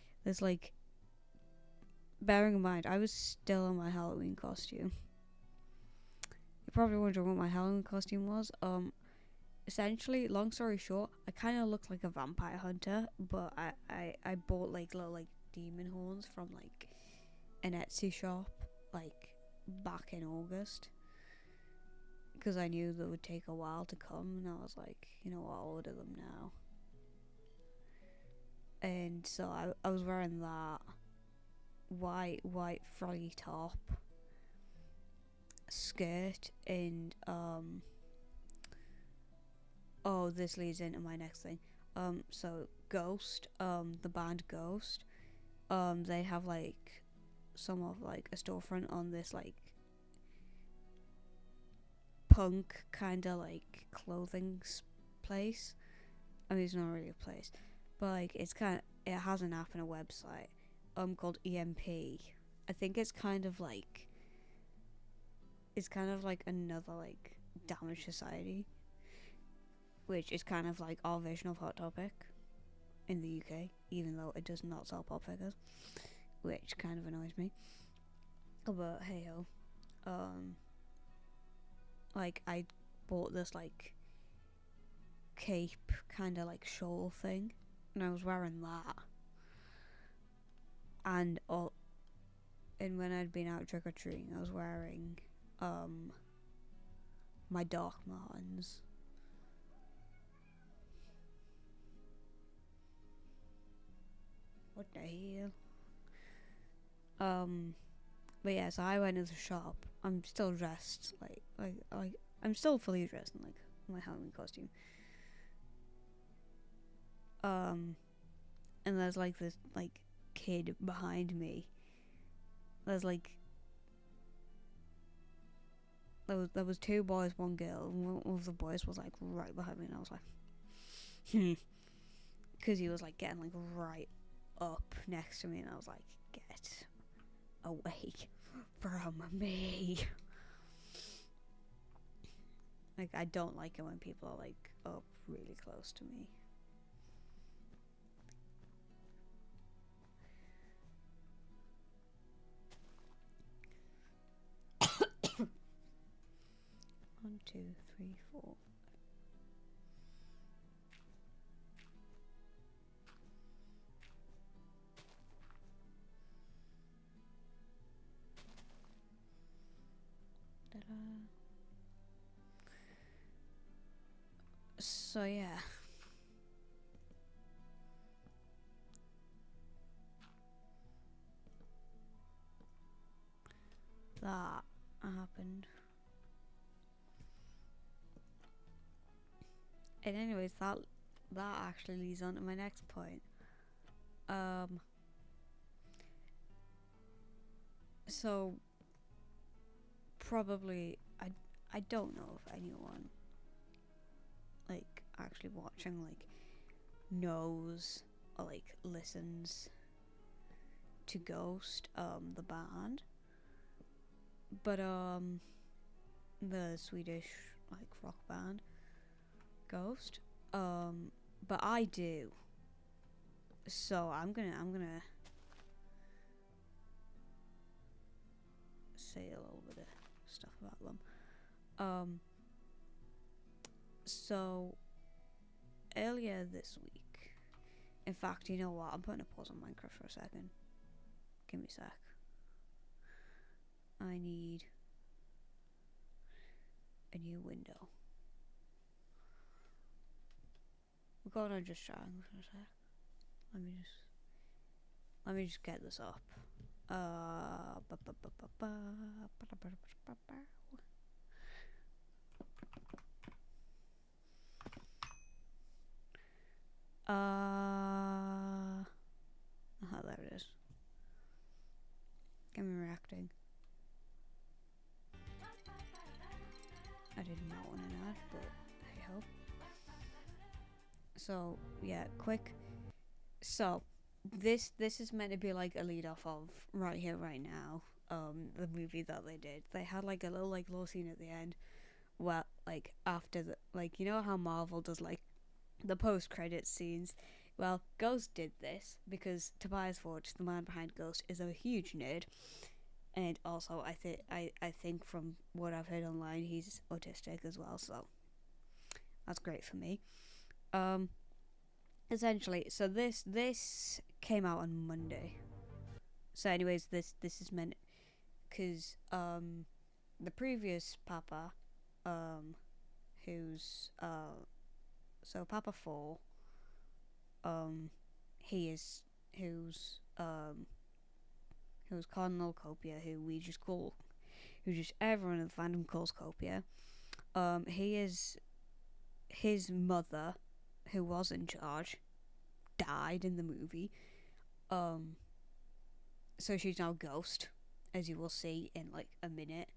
bearing in mind, I was still in my Halloween costume. You're probably wondering what my Halloween costume was. Essentially, long story short, I kind of looked like a vampire hunter, but I bought like little like demon horns from like an Etsy shop like back in August, because I knew that would take a while to come, and I was like, you know what, I'll order them now. And so I was wearing that white froggy top, skirt, and oh, this leads into my next thing. So Ghost, the band Ghost, they have like some of like a storefront on this like punk kind of like clothing place. I mean, it's not really a place, but like it has an app and a website called EMP. I think it's kind of like another like Damage Society, which is kind of like our version of Hot Topic in the UK, even though it does not sell pop figures, which kind of annoys me. But hey ho, like I bought this like cape kind of like shawl thing, and I was wearing that, and when I'd been out trick or treating, I was wearing my Doc Martens. What the hell? But yeah, so I went to the shop. I'm still dressed like I'm still fully dressed in like my Halloween costume. And there's like this like kid behind me. There's like there was two boys, one girl, and one of the boys was like right behind me, and I was like, because he was like getting like right up next to me, and I was like, get away from me. Like, I don't like it when people are like up really close to me. One, two, three, four. Ta-da. So yeah. That happened. And anyways, that actually leads on to my next point. So probably I don't know if anyone like actually watching like knows or like listens to Ghost, the band. But the Swedish like rock band Ghost. But I do. So I'm gonna say a little bit of stuff about them. So earlier this week, in fact, you know what? I'm putting a pause on Minecraft for a second. Give me a sec. I need a new window. We're gonna just try for a sec. Let me just get this up. There it is. Get me reacting. I did not want an ad, but hey ho. So yeah, quick. So this is meant to be like a lead off of Right Here Right Now, the movie that they did. They had like a little scene at the end, well, like after the like, you know how Marvel does like the post credits scenes. Well, Ghost did this because Tobias Forge, the man behind Ghost, is a huge nerd, and also I think from what I've heard online, he's autistic as well. So that's great for me. Essentially, so this came out on Monday. So, anyways, this is meant because the previous Papa, who's so Papa 4, he is who's Cardinal Copia, who just everyone in the fandom calls Copia. He is his mother, who was in charge, died in the movie. So she's now a ghost, as you will see in like a minute.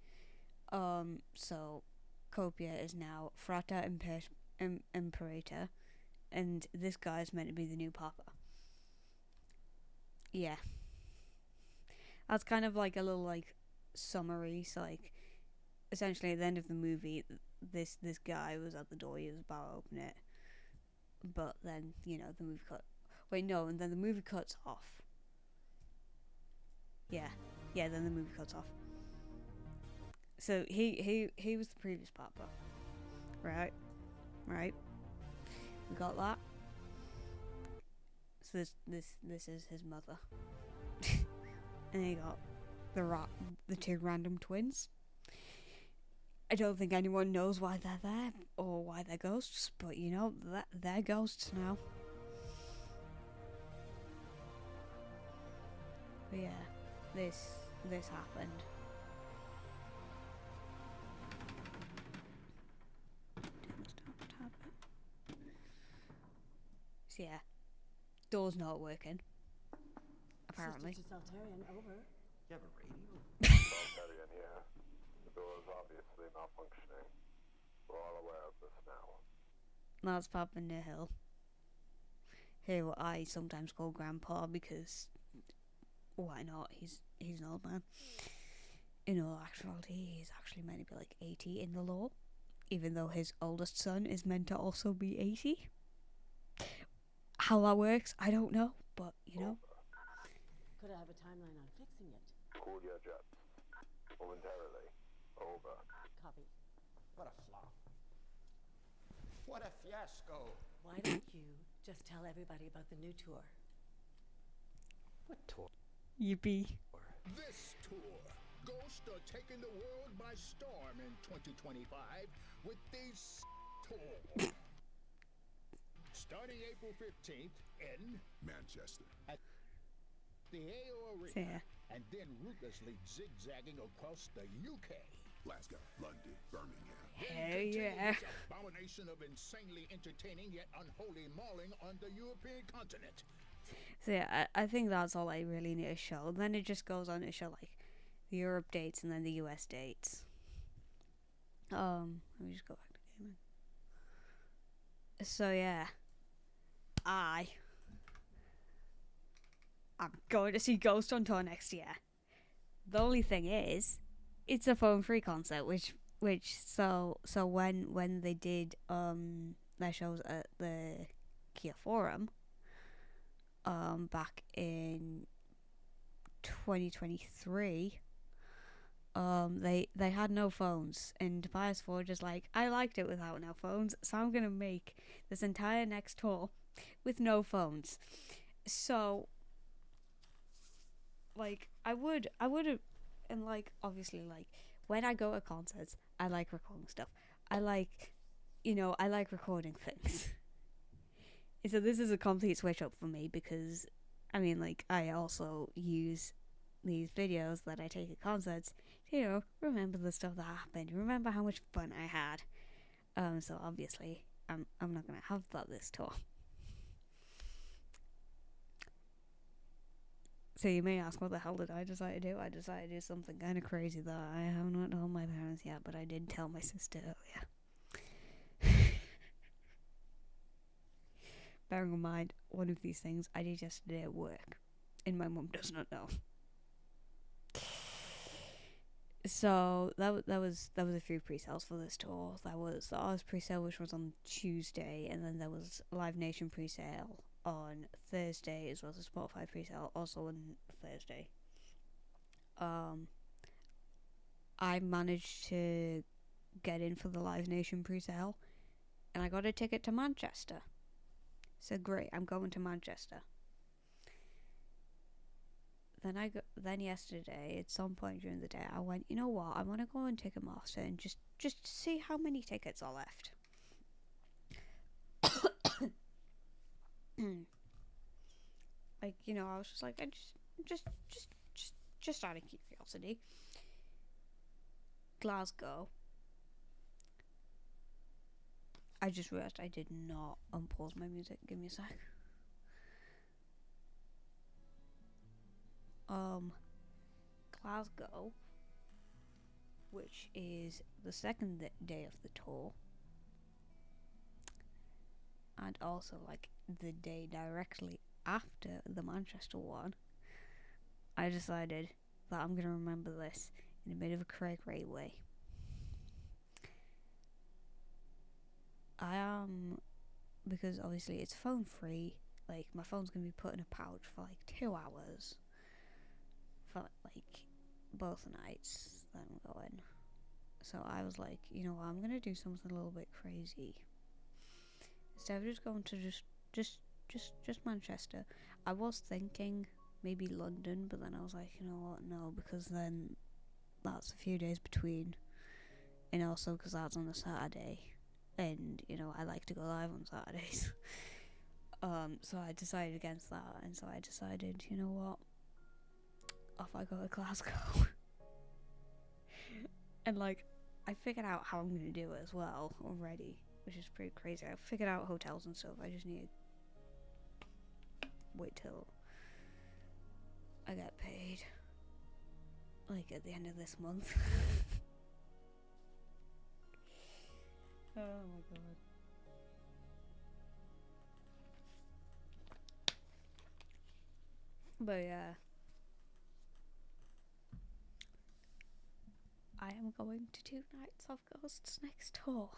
So Copia is now Frata Imperator, and this guy is meant to be the new Papa. Yeah, that's kind of like a little like summary. So like, essentially at the end of the movie, this guy was at the door. He was about to open it, but then the movie cut. Wait, no, and then the movie cuts off. Yeah, then the movie cuts off. So he was the previous Papa, right? We got that. So this is his mother, and you got the two random twins. I don't think anyone knows why they're there or why they're ghosts, but they're ghosts now. But yeah, this happened. So yeah, door's not working. Apparently. Sister to Saltarian, over. You have a radio? Saltarian here. The door is obviously not functioning. We're all aware of this now. That's Papa Nihil, who I sometimes call Grandpa because why not? He's an old man. In all actuality, he's actually meant to be like 80 in the law, even though his oldest son is meant to also be 80. How that works, I don't know, but Could I have a timeline on fixing it? Cool your jets. Momentarily. Over. Copy. What a flop. What a fiasco. Why don't you just tell everybody about the new tour? What tour? Yippee. This tour, Ghosts are taking the world by storm in 2025 with these tour. Starting April 15th in Manchester at the AO Arena, Yeah. and then ruthlessly zigzagging across the UK, Glasgow, London, Birmingham. Hell yeah. This abomination of insanely entertaining yet unholy mauling on the European continent. So yeah, I think that's all I really need to show. Then it just goes on to show like the Europe dates and then the US dates. Let me just go back to gaming. So yeah, I'm going to see Ghost on tour next year. The only thing is, it's a phone-free concert, which so when they did their shows at the Kia Forum back in 2023, they had no phones, and Tobias Forge is like, I liked it without no phones, so I'm gonna make this entire next tour with no phones. So like I would have, and like obviously like when I go to concerts, I like recording stuff. I like recording things. So this is a complete switch up for me because I mean like I also use these videos that I take at concerts to remember the stuff that happened, remember how much fun I had. So obviously I'm not gonna have that this tour. So you may ask, what the hell did I decide to do? I decided to do something kind of crazy that I have not told my parents yet, but I did tell my sister earlier. Bearing in mind, one of these things I did yesterday at work, and my mum does not know. So that was a few pre-sales for this tour. That was the Oz pre-sale, which was on Tuesday, and then there was Live Nation pre-sale on Thursday, as well as a Spotify pre-sale also on Thursday. I managed to get in for the Live Nation pre-sale, and I got a ticket to Manchester. So great, I'm going to Manchester. Then yesterday, at some point during the day, I went, you know what, I want to go on Ticketmaster and just see how many tickets are left. Like, I was just like, I just out of curiosity. Glasgow. I just realized I did not unpause my music. Give me a sec. Glasgow, which is the second day of the tour, and also like the day directly after the Manchester one, I decided that I'm gonna remember this in a bit of a cray way. I am, because obviously it's phone free, like my phone's gonna be put in a pouch for like 2 hours for like both nights that I'm going. So I was like, you know what, I'm gonna do something a little bit crazy. Instead of just going to just Manchester, I was thinking maybe London, but then I was like, you know what, no, because then that's a few days between, and also because that's on a Saturday, and you know I like to go live on Saturdays. So I decided against that, and so I decided, you know what, off I go to Glasgow. And like, I figured out how I'm gonna do it as well already, which is pretty crazy. I figured out hotels and stuff. I just need to wait till I get paid, like at the end of this month. Oh my god. But yeah, I am going to 2 nights of Ghosts next tour.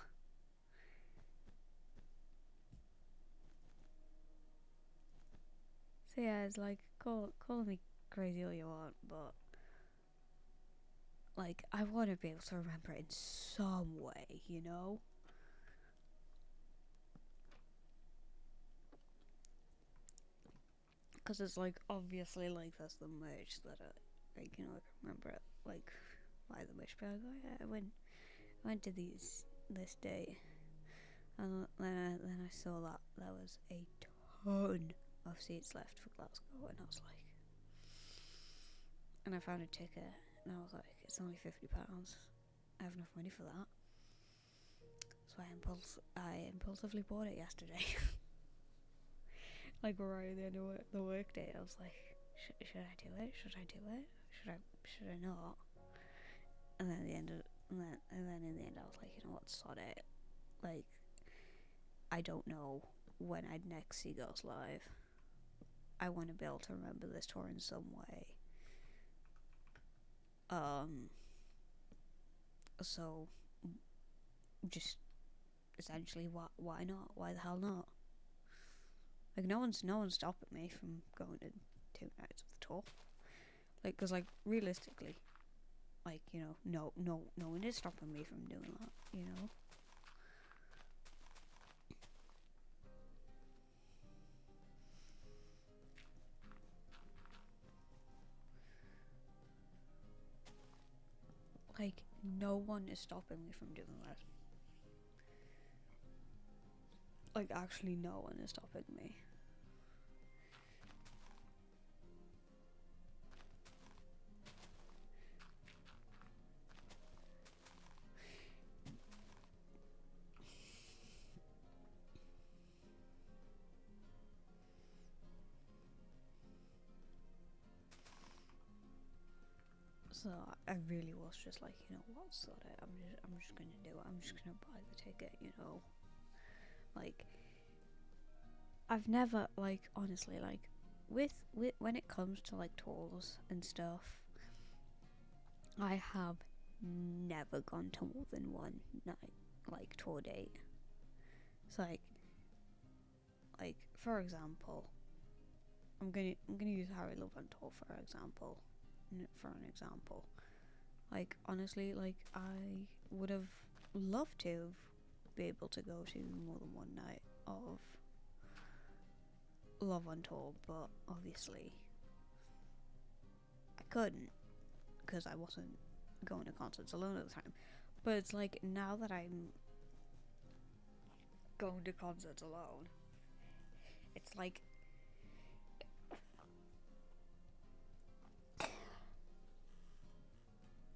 So yeah, it's like, call me crazy all you want, but like, I want to be able to remember it in some way, you know? Because it's like, obviously, like, there's the merch that I, like, you know, I can remember it, like, by the merch, but like, oh yeah, I went to this day, and then I saw that there was a ton of seats left for Glasgow, and I was like, and I found a ticket, and I was like, it's only £50. I have enough money for that. So I impulsively bought it yesterday. Like right at the end of the work day, I was like, should I do it? Should I do it? Should I not? And then in the end, I was like, you know what, sod it. Like, I don't know when I'd next see Ghost live. I want to be able to remember this tour in some way. So just essentially, why not? Why the hell not? Like, no one's stopping me from going to 2 nights of the tour. Like, cause like realistically, like, you know, no one is stopping me from doing that. You know. Like, no one is stopping me from doing that. Like, actually, no one is stopping me. So I really was just like, you know what, sort it. I'm just gonna do it. I'm just gonna buy the ticket. You know, like, I've never, like, honestly, like, with when it comes to like tours and stuff, I have never gone to more than one night, like, tour date. So like for example, I'm gonna use Harry Love on tour for an example. Like, honestly, like, I would have loved to be able to go to more than one night of Love on tour, but obviously I couldn't because I wasn't going to concerts alone at the time. But it's like, now that I'm going to concerts alone, it's like,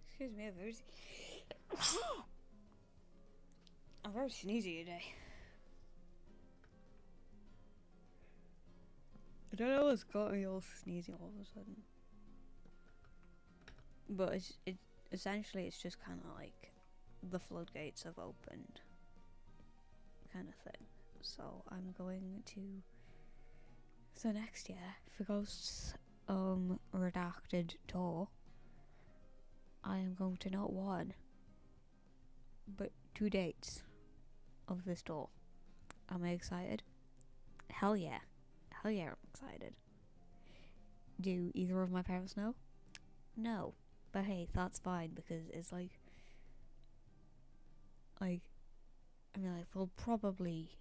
excuse me, I'm very sneezy today. I don't know what's got me all sneezy all of a sudden. But essentially it's just kind of like the floodgates have opened, kind of thing. So I'm going to the next year for Ghosts Redacted tour. I am going to not one, but 2 dates of this tour. Am I excited? Hell yeah. Hell yeah, I'm excited. Do either of my parents know? No. But hey, that's fine because it's like, I mean, like, they'll probably,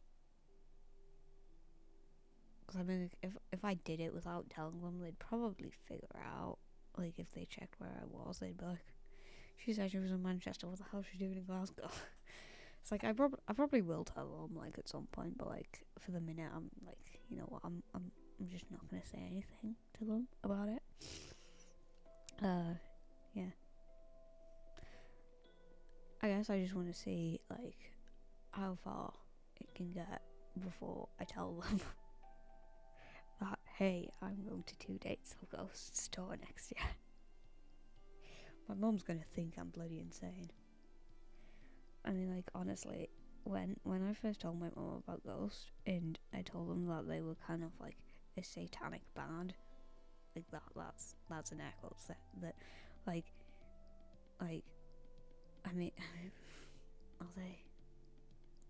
because I mean, if I did it without telling them, they'd probably figure out, like, if they checked where I was, they'd be like, she said she was in Manchester, what the hell is she doing in Glasgow? It's like, I probably will tell them, like, at some point, but, like, for the minute, I'm like, you know what, I'm just not gonna say anything to them about it. Yeah. I guess I just want to see, like, how far it can get before I tell them that, hey, I'm going to 2 dates of Ghosts tour next year. My mum's gonna think I'm bloody insane. I mean, like, honestly, when I first told my mum about Ghost, and I told them that they were kind of like a satanic band, like that's an air quotes that like I mean, are they?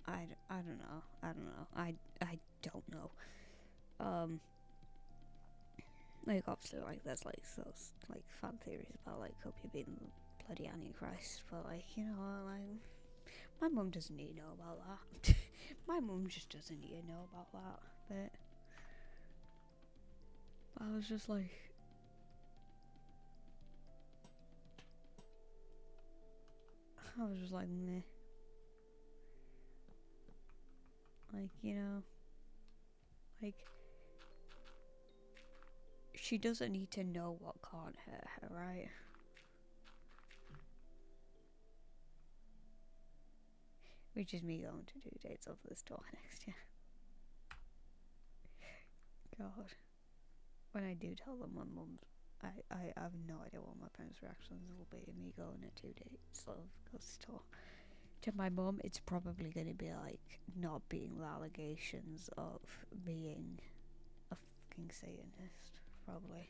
I don't know. I don't know. Like, obviously, like, there's like those like fan theories about like Copia being the bloody Antichrist, but like, you know, like, my mum doesn't need to know about that. My mum just doesn't need to know about that. But I was just like, meh. Like, you know, like, she doesn't need to know what can't hurt her, right? Which is me going to 2 dates of this tour next year. God. When I do tell them my mum's, I have no idea what my parents' reactions will be to me going to 2 dates of this tour. To my mum, it's probably going to be like not being the allegations of being a fucking Satanist, probably.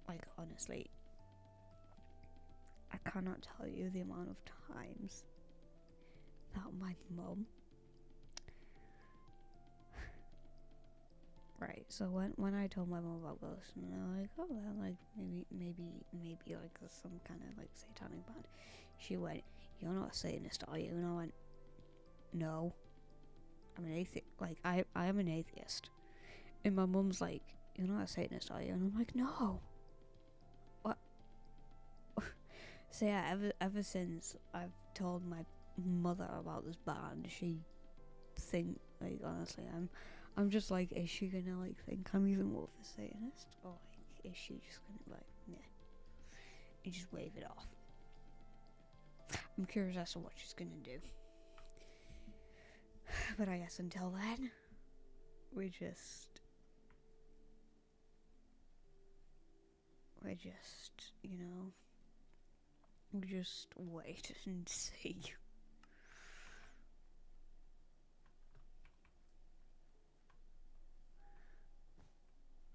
Like, honestly, I cannot tell you the amount of times that my mum. Right, so when I told my mum about Ghost, and they're like, oh, well, like, maybe like some kind of like satanic band, she went, you're not a Satanist, are you? And I went, no, I'm an atheist. Like, I am an atheist. And my mum's like, you're not a Satanist, are you? And I'm like, no. What? So yeah, ever since I've told my mother about this band, she think, like, honestly, I'm just like, is she gonna like think I'm even more of a Satanist, or like, is she just gonna like, yeah, and just wave it off? I'm curious as to what she's gonna do. But I guess until then, we just, you know, we just wait and see.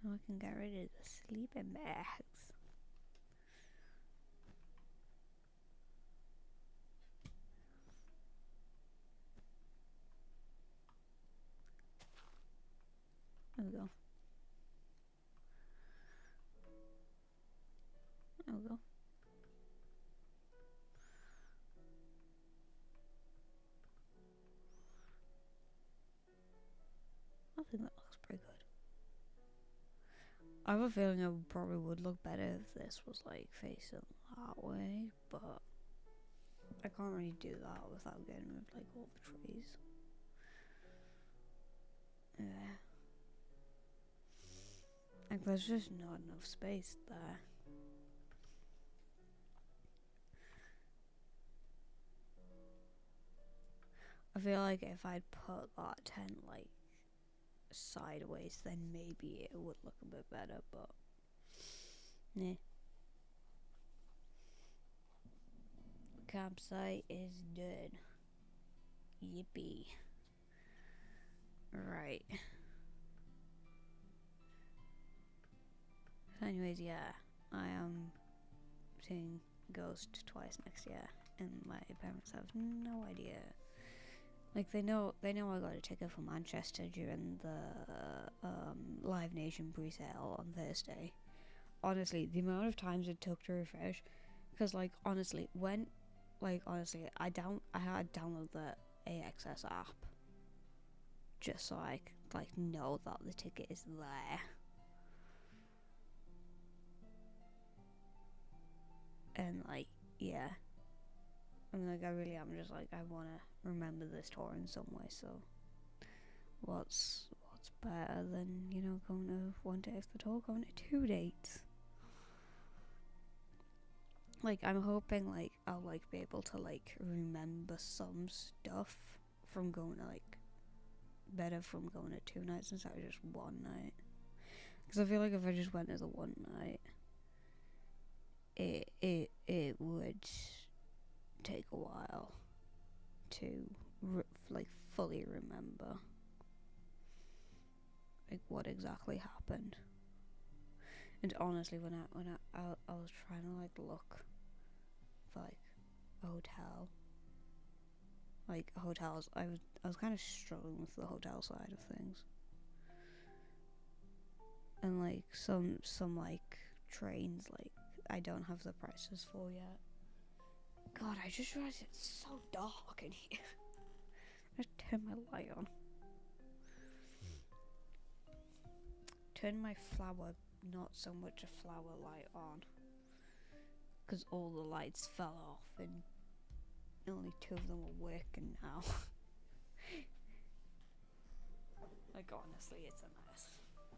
Now I can get rid of the sleeping bags. There we go. There we go. I think that looks pretty good. I have a feeling it probably would look better if this was like facing that way, but I can't really do that without getting rid of like all the trees. Yeah. Like, there's just not enough space there. I feel like if I'd put that tent like sideways, then maybe it would look a bit better, but nah. Campsite is done. Yippee. Right. So anyways, yeah, I am seeing Ghost twice next year, and my parents have no idea. Like they know I got a ticket for Manchester during the Live Nation pre-sale on Thursday. Honestly, the amount of times it took to refresh, because like honestly, I had download the AXS app just so I could like know that the ticket is there. And like, yeah. I'm like, I'm just like, I want to remember this tour in some way, so what's better than, you know, going to one day of the tour, going to 2 dates? Like, I'm hoping, like, I'll, like, be able to, like, remember some stuff from going to, like, better from going to 2 nights instead of just 1 night. Because I feel like if I just went as a 1 night, it would take a while to like fully remember like what exactly happened. And honestly, when I was trying to like look for like a hotel, like hotels, I was kind of struggling with the hotel side of things, and like some like trains, like I don't have the prices for yet. God, I just realized it's so dark in here. I just turn my light on. Turn my flower, not so much a flower light on. Because all the lights fell off and only 2 of them are working now. Like, honestly, it's a mess.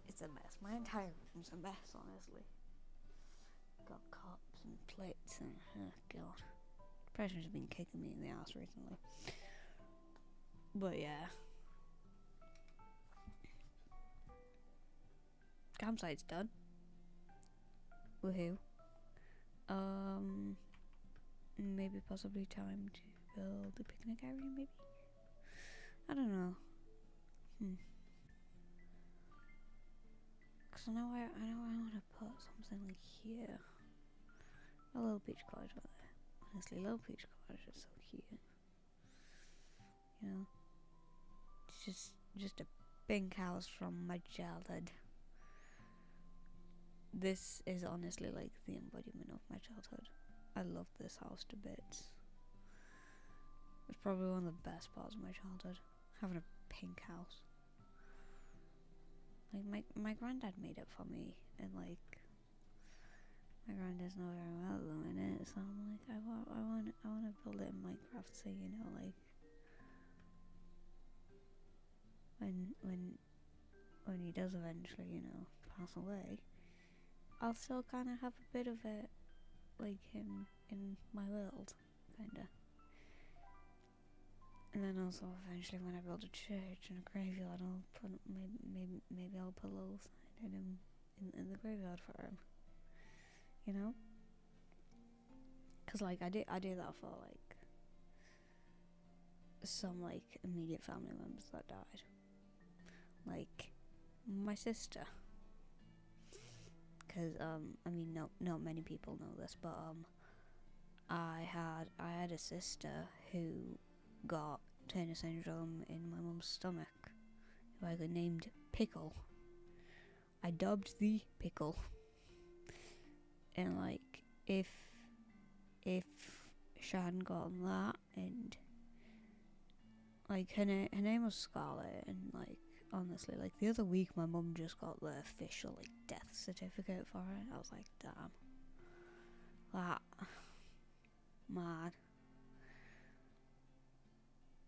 It's a mess. My entire room's a mess, honestly. Got cups and plates and, oh god. Depression's been kicking me in the ass recently. But yeah. Campsite's done. Woohoo. Maybe possibly time to build a picnic area, maybe? I don't know. Cause I know I want to put something like here. A little beach cottage over there. Honestly, little beach cottage is so cute. You know? It's just a pink house from my childhood. This is honestly like the embodiment of my childhood. I love this house to bits. It's probably one of the best parts of my childhood. Having a pink house. Like my granddad made it for me, and like my granddad's not very well at the minute, so I'm like I want to build it in Minecraft, so you know, like when he does eventually, you know, pass away, I'll still kind of have a bit of it like him in my world, kinda. And then also eventually when I build a church and a graveyard, I'll put maybe I'll put a little sign in the graveyard for him. You know? Cause like I did that for like some like immediate family members that died. Like my sister. Cause I mean not many people know this, but I had a sister who got Turner syndrome in my mum's stomach, who I got named Pickle. I dubbed the Pickle. And like if she hadn't gotten that, and like her name was Scarlett, and like honestly, like the other week my mum just got the official like death certificate for it. I was like, damn, that mad.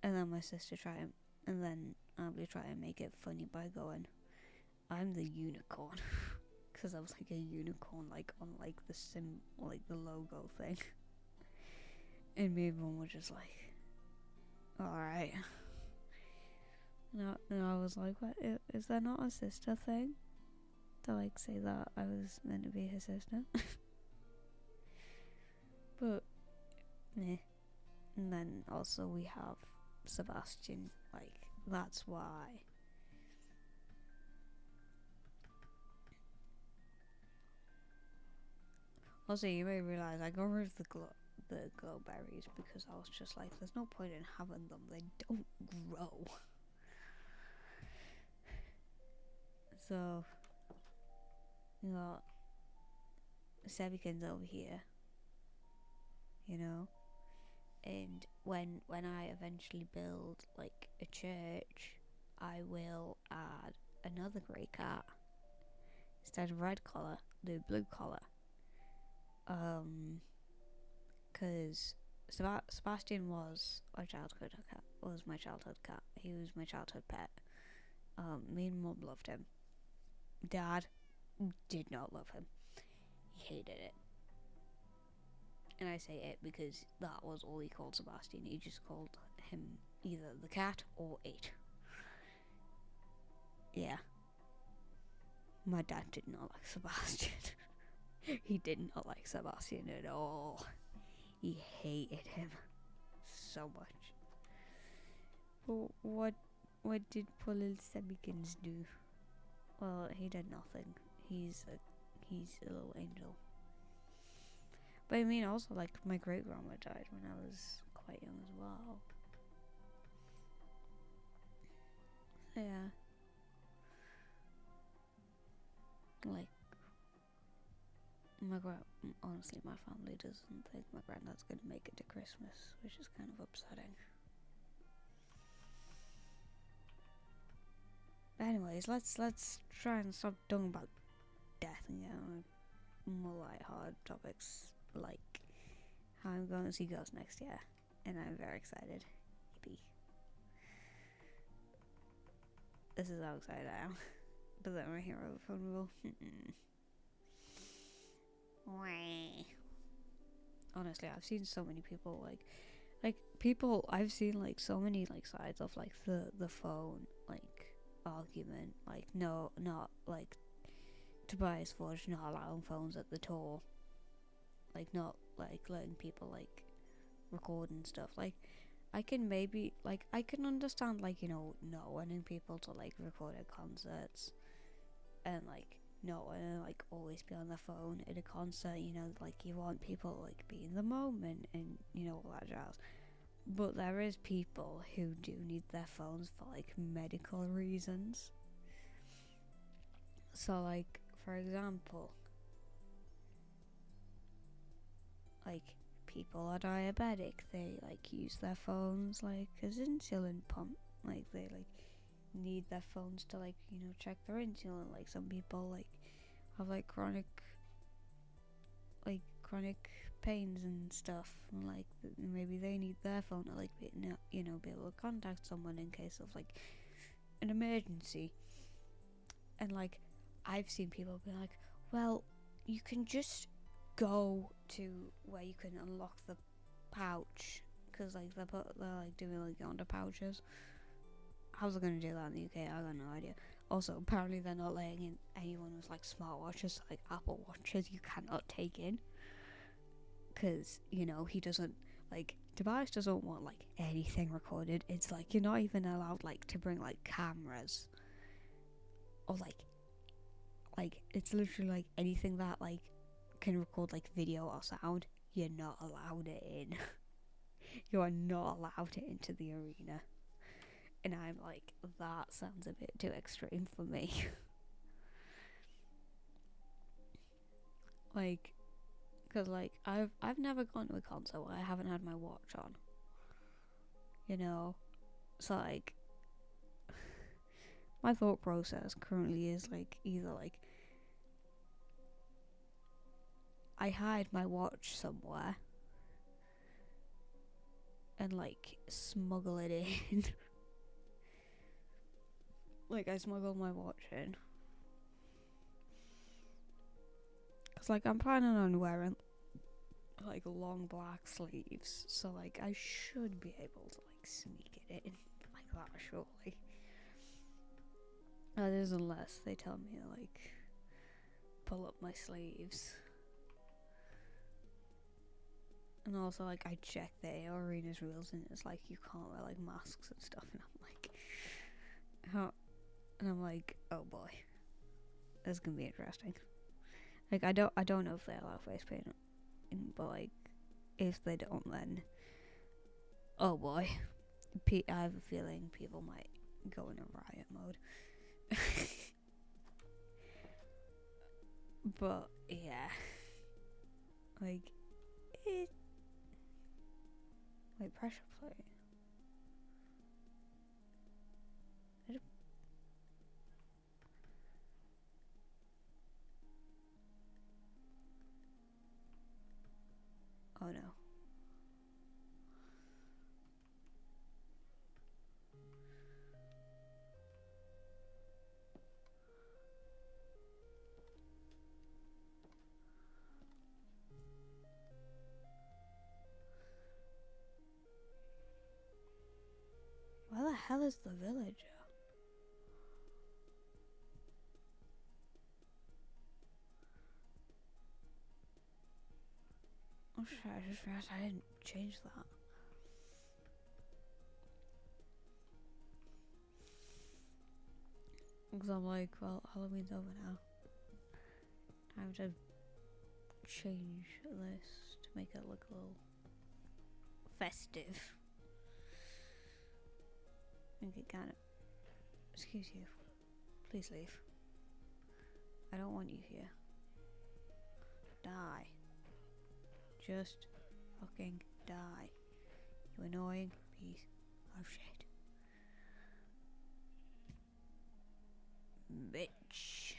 And then my sister tried, and then Abby tried to make it funny by going, I'm the unicorn. Because I was like a unicorn, like on like the like the logo thing. And me and mum were just like, alright. No, and I was like, what? Is that not a sister thing? To like say that I was meant to be his sister? But, meh. And then also we have Sebastian, like, that's why. Also, you may realize I got rid of the glow berries because I was just like, there's no point in having them. They don't grow. So, you got Sebikins over here, you know. And when I eventually build like a church, I will add another grey cat instead of red collar, the blue collar. Because Sebastian was my childhood cat. He was my childhood pet. Me and Mum loved him. Dad did not love him. He hated it. And I say it because that was all he called Sebastian. He just called him either the cat or it. Yeah. My dad did not like Sebastian. He did not like Sebastian at all. He hated him so much. But what did poor little Sebikins do? Well, he did nothing. He's a little angel. But I mean, also, like, my great-grandma died when I was quite young as well. Yeah. Like, honestly, my family doesn't think my granddad's going to make it to Christmas, which is kind of upsetting. But anyways, let's try and stop talking about death and get on more light-hearted topics, like how I'm going to see Ghost next year, and I'm very excited. Yippee. This is how excited I am. But then we're here over the phone rule. Honestly, I've seen so many people I've seen like so many like sides of like the phone like argument, like no, not like Tobias Forge not allowing phones at the door, like not like letting people like record and stuff. Like I can understand like, you know, not wanting people to like record at concerts and like not wanting to like always be on their phone at a concert, you know, like you want people to like be in the moment and, you know, all that jazz. But there is people who do need their phones for like medical reasons. So like, for example, like people are diabetic, they like use their phones like as insulin pump, like they like need their phones to like, you know, check their insulin. Like some people like have like chronic pains and stuff, and like maybe they need their phone to like be, you know, be able to contact someone in case of like an emergency. And like I've seen people be like, well, you can just go to where you can unlock the pouch, because like they're like doing like yonder pouches. How's they gonna do that in the UK? I got no idea. Also, apparently they're not letting in anyone with like smartwatches, like Apple Watches. You cannot take in, because you know he doesn't like Tobias doesn't want like anything recorded. It's like you're not even allowed like to bring like cameras or like it's literally like anything that like can record like video or sound. You're not allowed it in. You are not allowed it into the arena. And I'm like, that sounds a bit too extreme for me. Like, cause like I've never gone to a concert where I haven't had my watch on. You know, so like, my thought process currently is like either like I hide my watch somewhere and like smuggle it in. Like I smuggle my watch in. Cause like I'm planning on wearing like long black sleeves, so like I should be able to like sneak it in like that, surely. That is, unless they tell me to like pull up my sleeves. And also, like, I check the arena's rules, and it's like you can't wear like masks and stuff, and I'm like, how? And I'm like, oh boy, this is gonna be interesting. Like, I don't know if they allow face paint, but like, if they don't, then oh boy, I have a feeling people might go in a riot mode. But yeah, like it. Wait, pressure plate. Oh no. Where the hell is the villager? Oh shit, I just realized I didn't change that. Because I'm like, well, Halloween's over now. Time to change this to make it look a little festive. Make it kind of... Excuse you. Please leave. I don't want you here. Die. Just fucking die. You annoying piece of shit. Bitch.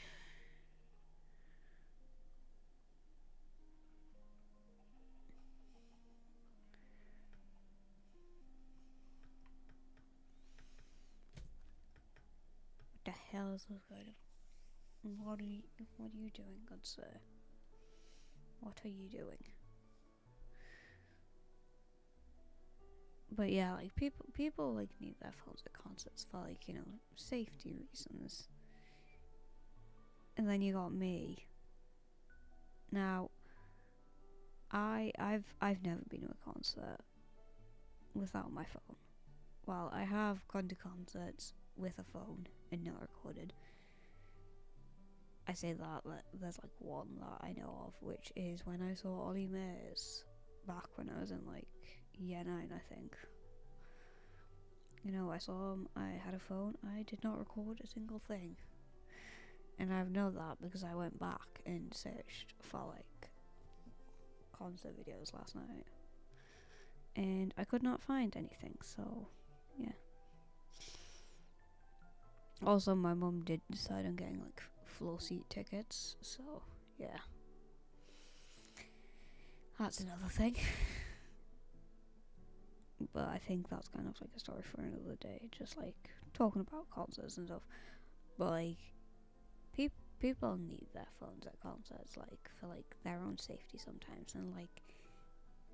What the hell is this guy doing? What are you doing, good sir? What are you doing? But yeah, like people like need their phones at concerts for like, you know, safety reasons. And then you got me. Now, I've never been to a concert without my phone. Well, I have gone to concerts with a phone and not recorded. I say that there's like one that I know of, which is when I saw Ollie Mays back when I was in like year 9, I think. You know, I saw him, I had a phone, I did not record a single thing. And I know that because I went back and searched for like concert videos last night. And I could not find anything, so yeah. Also, my mum did decide on getting like floor seat tickets, so yeah. That's another thing. But I think that's kind of like a story for another day, just like talking about concerts and stuff. But like, people need their phones at concerts, like for like their own safety sometimes. And like,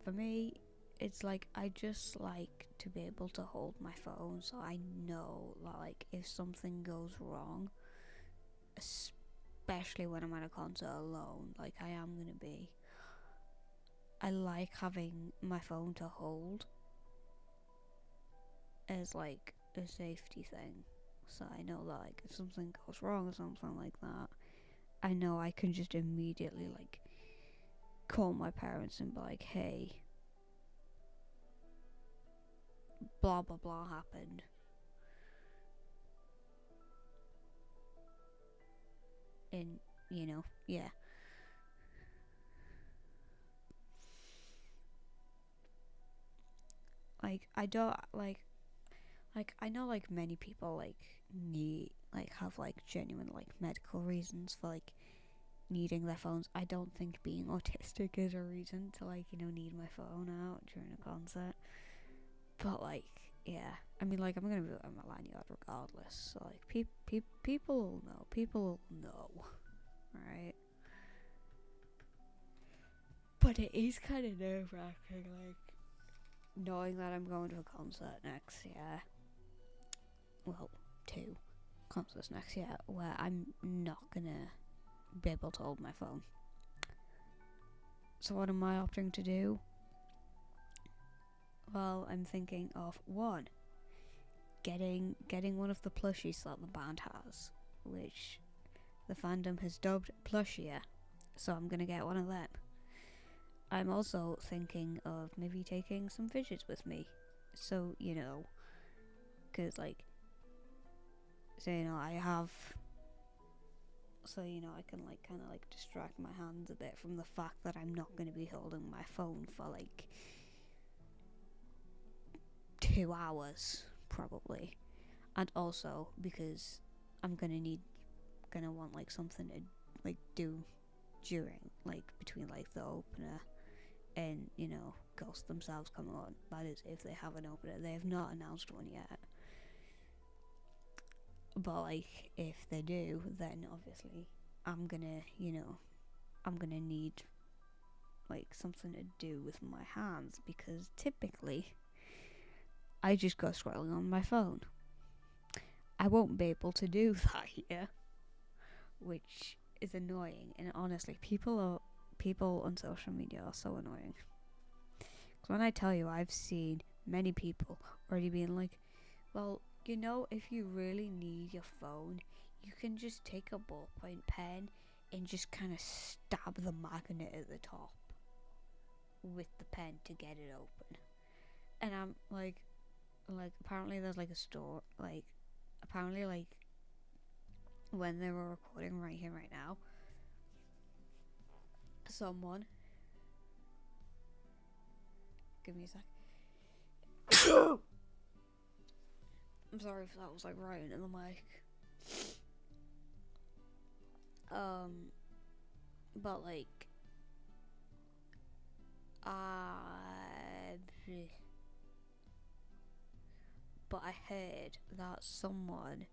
for me, it's like I just like to be able to hold my phone, so I know that like if something goes wrong, especially when I'm at a concert alone, like I am gonna be, I like having my phone to hold as like a safety thing, so I know that like if something goes wrong or something like that, I know I can just immediately like call my parents and be like, hey, blah blah blah happened, and you know, yeah. Like I don't like I know like many people like need like have like genuine like medical reasons for like needing their phones. I don't think being autistic is a reason to like, you know, need my phone out during a concert. But like, yeah, I mean like I'm gonna be on my lanyard regardless. So like people will know, right? But it is kind of nerve-wracking, like knowing that I'm going to a concert next year, well, 2 concerts next year, where I'm not gonna be able to hold my phone. So what am I opting to do? Well, I'm thinking of 1, getting one of the plushies that the band has, which the fandom has dubbed Plushia, so I'm gonna get one of them. I'm also thinking of maybe taking some fidgets with me, so, you know, because, like, so, you know, I have, so, you know, I can, like, kind of, like, distract my hands a bit from the fact that I'm not going to be holding my phone for, like, 2 hours, probably. And also, because I'm gonna want, like, something to, like, do during, like, between, like, the opener and, you know, Ghost themselves coming on. That is, if they have an opener. They have not announced one yet. But, like, if they do, then obviously I'm gonna, you know, I'm gonna need, like, something to do with my hands, because typically I just go scrolling on my phone. I won't be able to do that here, which is annoying. And honestly, people on social media are so annoying. Because when I tell you, I've seen many people already being like, well, you know, if you really need your phone, you can just take a ballpoint pen and just kind of stab the magnet at the top with the pen to get it open. And I'm like apparently there's like a store, like, apparently, like, when they were recording right here, right now, someone, give me a sec. I'm sorry if that was, like, right in the mic. But, like, but I heard that someone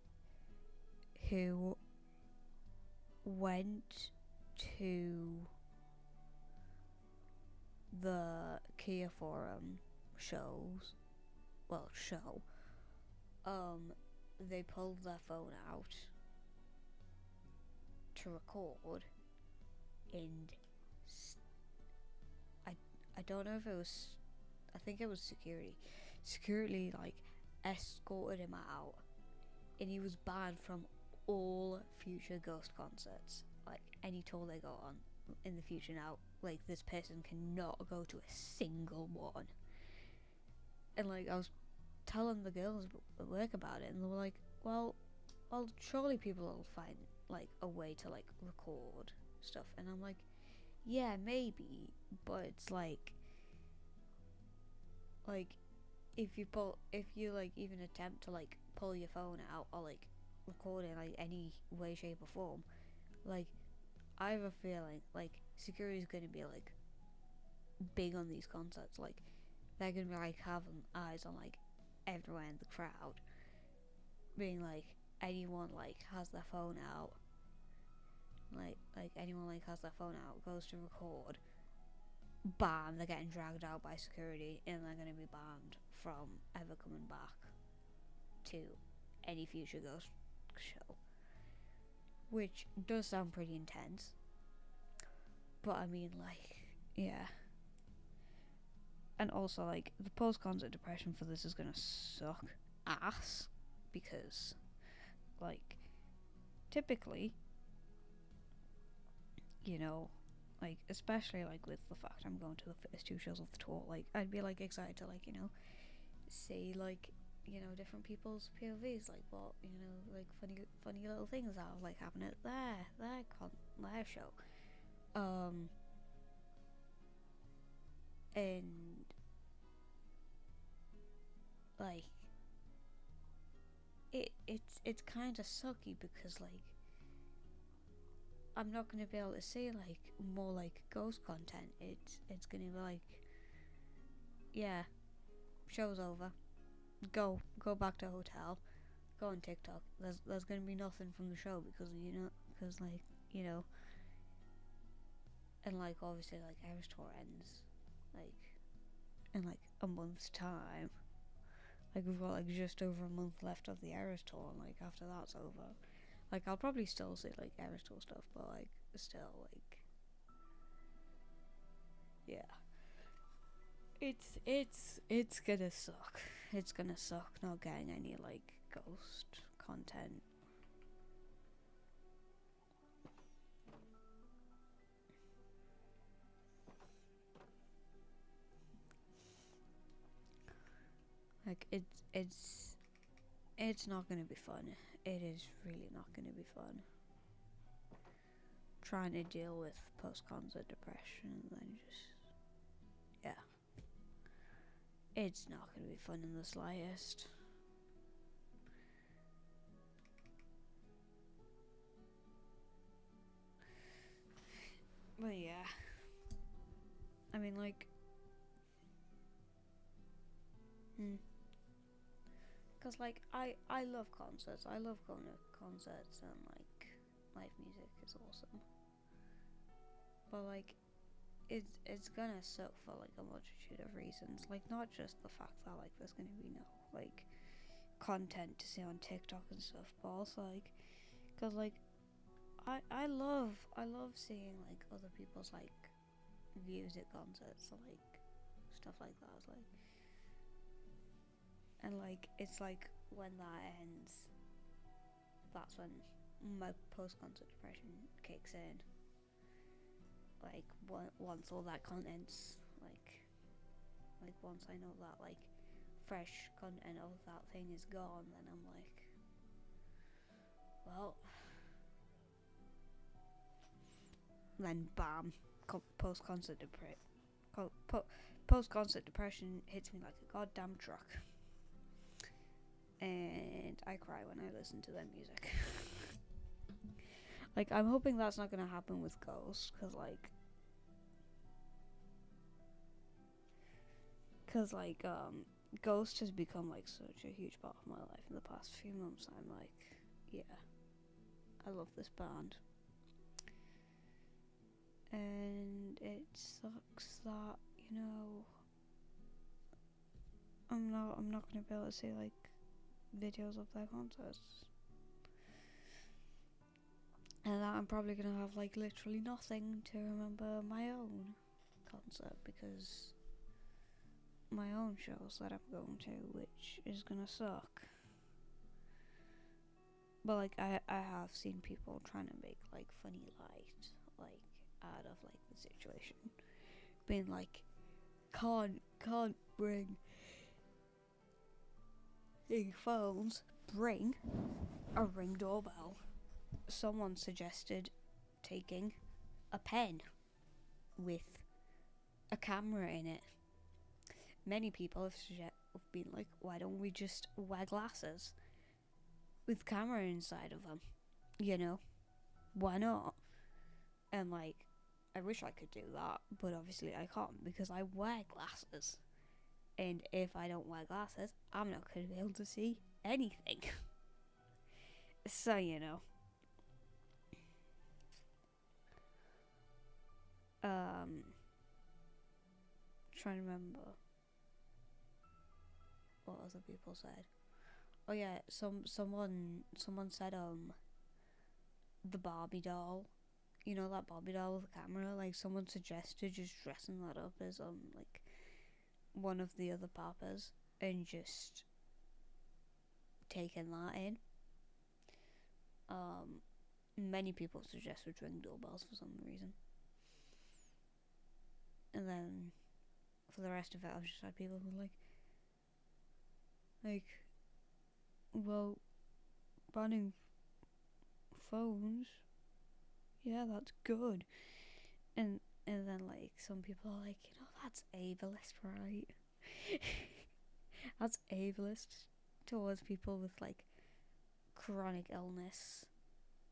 who went to the Kia Forum show, they pulled their phone out to record, and I don't know if it was, I think it was security, like, escorted him out, and he was banned from all future Ghost concerts, like, any tour they go on in the future now. Like, this person cannot go to a single one. And, like, I was telling the girls at work about it, and they were like, well, surely people will find, like, a way to, like, record stuff. And I'm like, yeah, maybe, but it's like, if you like even attempt to, like, pull your phone out or, like, record in, like, any way, shape, or form, like, I have a feeling, like, security is gonna be, like, big on these concerts. Like, they're gonna be, like, having eyes on, like, everywhere in the crowd, being like, anyone, like, has their phone out, like anyone, like, has their phone out, goes to record, bam, they're getting dragged out by security, and they're gonna be banned from ever coming back to any future Ghost show, which does sound pretty intense. But I mean, like, yeah. And also, like, the post-concert depression for this is gonna suck ass, because, like, typically, you know, like, especially, like, with the fact I'm going to the first 2 shows of the tour, like, I'd be, like, excited to, like, you know, see, like, you know, different people's POVs, like, what, you know, like, funny little things that will, like, happen at their show. And, like, it's kind of sucky, because, like, I'm not gonna be able to see, like, more, like, Ghost content. It's gonna be like, yeah, show's over, go back to hotel, go on TikTok. There's gonna be nothing from the show, because, you know, because, like, you know, and, like, obviously, like, Eris tour ends, like, in, like, a month's time. Like, we've got like just over a month left of the Eras tour, and like after that's over, like I'll probably still see like Eras tour stuff, but like still like, yeah, it's gonna suck. It's gonna suck not getting any like Ghost content. Like it's not gonna be fun. It is really not gonna be fun. Trying to deal with post-concert depression and then just, yeah. It's not gonna be fun in the slightest. But yeah. I mean, like, cause like I love concerts. I love going to concerts, and like live music is awesome. But like, it's gonna suck for like a multitude of reasons. Like, not just the fact that like there's gonna be no like content to see on TikTok and stuff, but also like, cause like I love seeing like other people's like views at concerts, so like stuff like that. It's like, and like it's like when that ends, that's when my post-concert depression kicks in. Like once all that content's like once I know that like fresh content of that thing is gone, then I'm like, well, then bam, post-concert depression hits me like a goddamn truck, and I cry when I listen to their music. Like, I'm hoping that's not gonna happen with Ghost, cause Ghost has become like such a huge part of my life in the past few months. I'm like, yeah, I love this band, and it sucks that, you know, I'm not gonna be able to see like videos of their concerts, and that I'm probably gonna have like literally nothing to remember my own concert, because my own shows that I'm going to, which is gonna suck. But like I have seen people trying to make like funny light like out of like the situation, being like, can't bring phones, bring a Ring doorbell. Someone suggested taking a pen with a camera in it. Many people have been like, why don't we just wear glasses with camera inside of them? You know, why not? And like, I wish I could do that, but obviously I can't because I wear glasses. And if I don't wear glasses, I'm not going to be able to see anything. So, you know. Trying to remember what other people said. Oh yeah, someone said the Barbie doll. You know, that Barbie doll with the camera, like someone suggested just dressing that up as like one of the other papas and just taking that in. Many people suggested Ring doorbells for some reason. And then for the rest of it I've just had people who like, well, banning phones, yeah, that's good. And then like some people are like, you know, that's ableist, right? That's ableist towards people with like chronic illness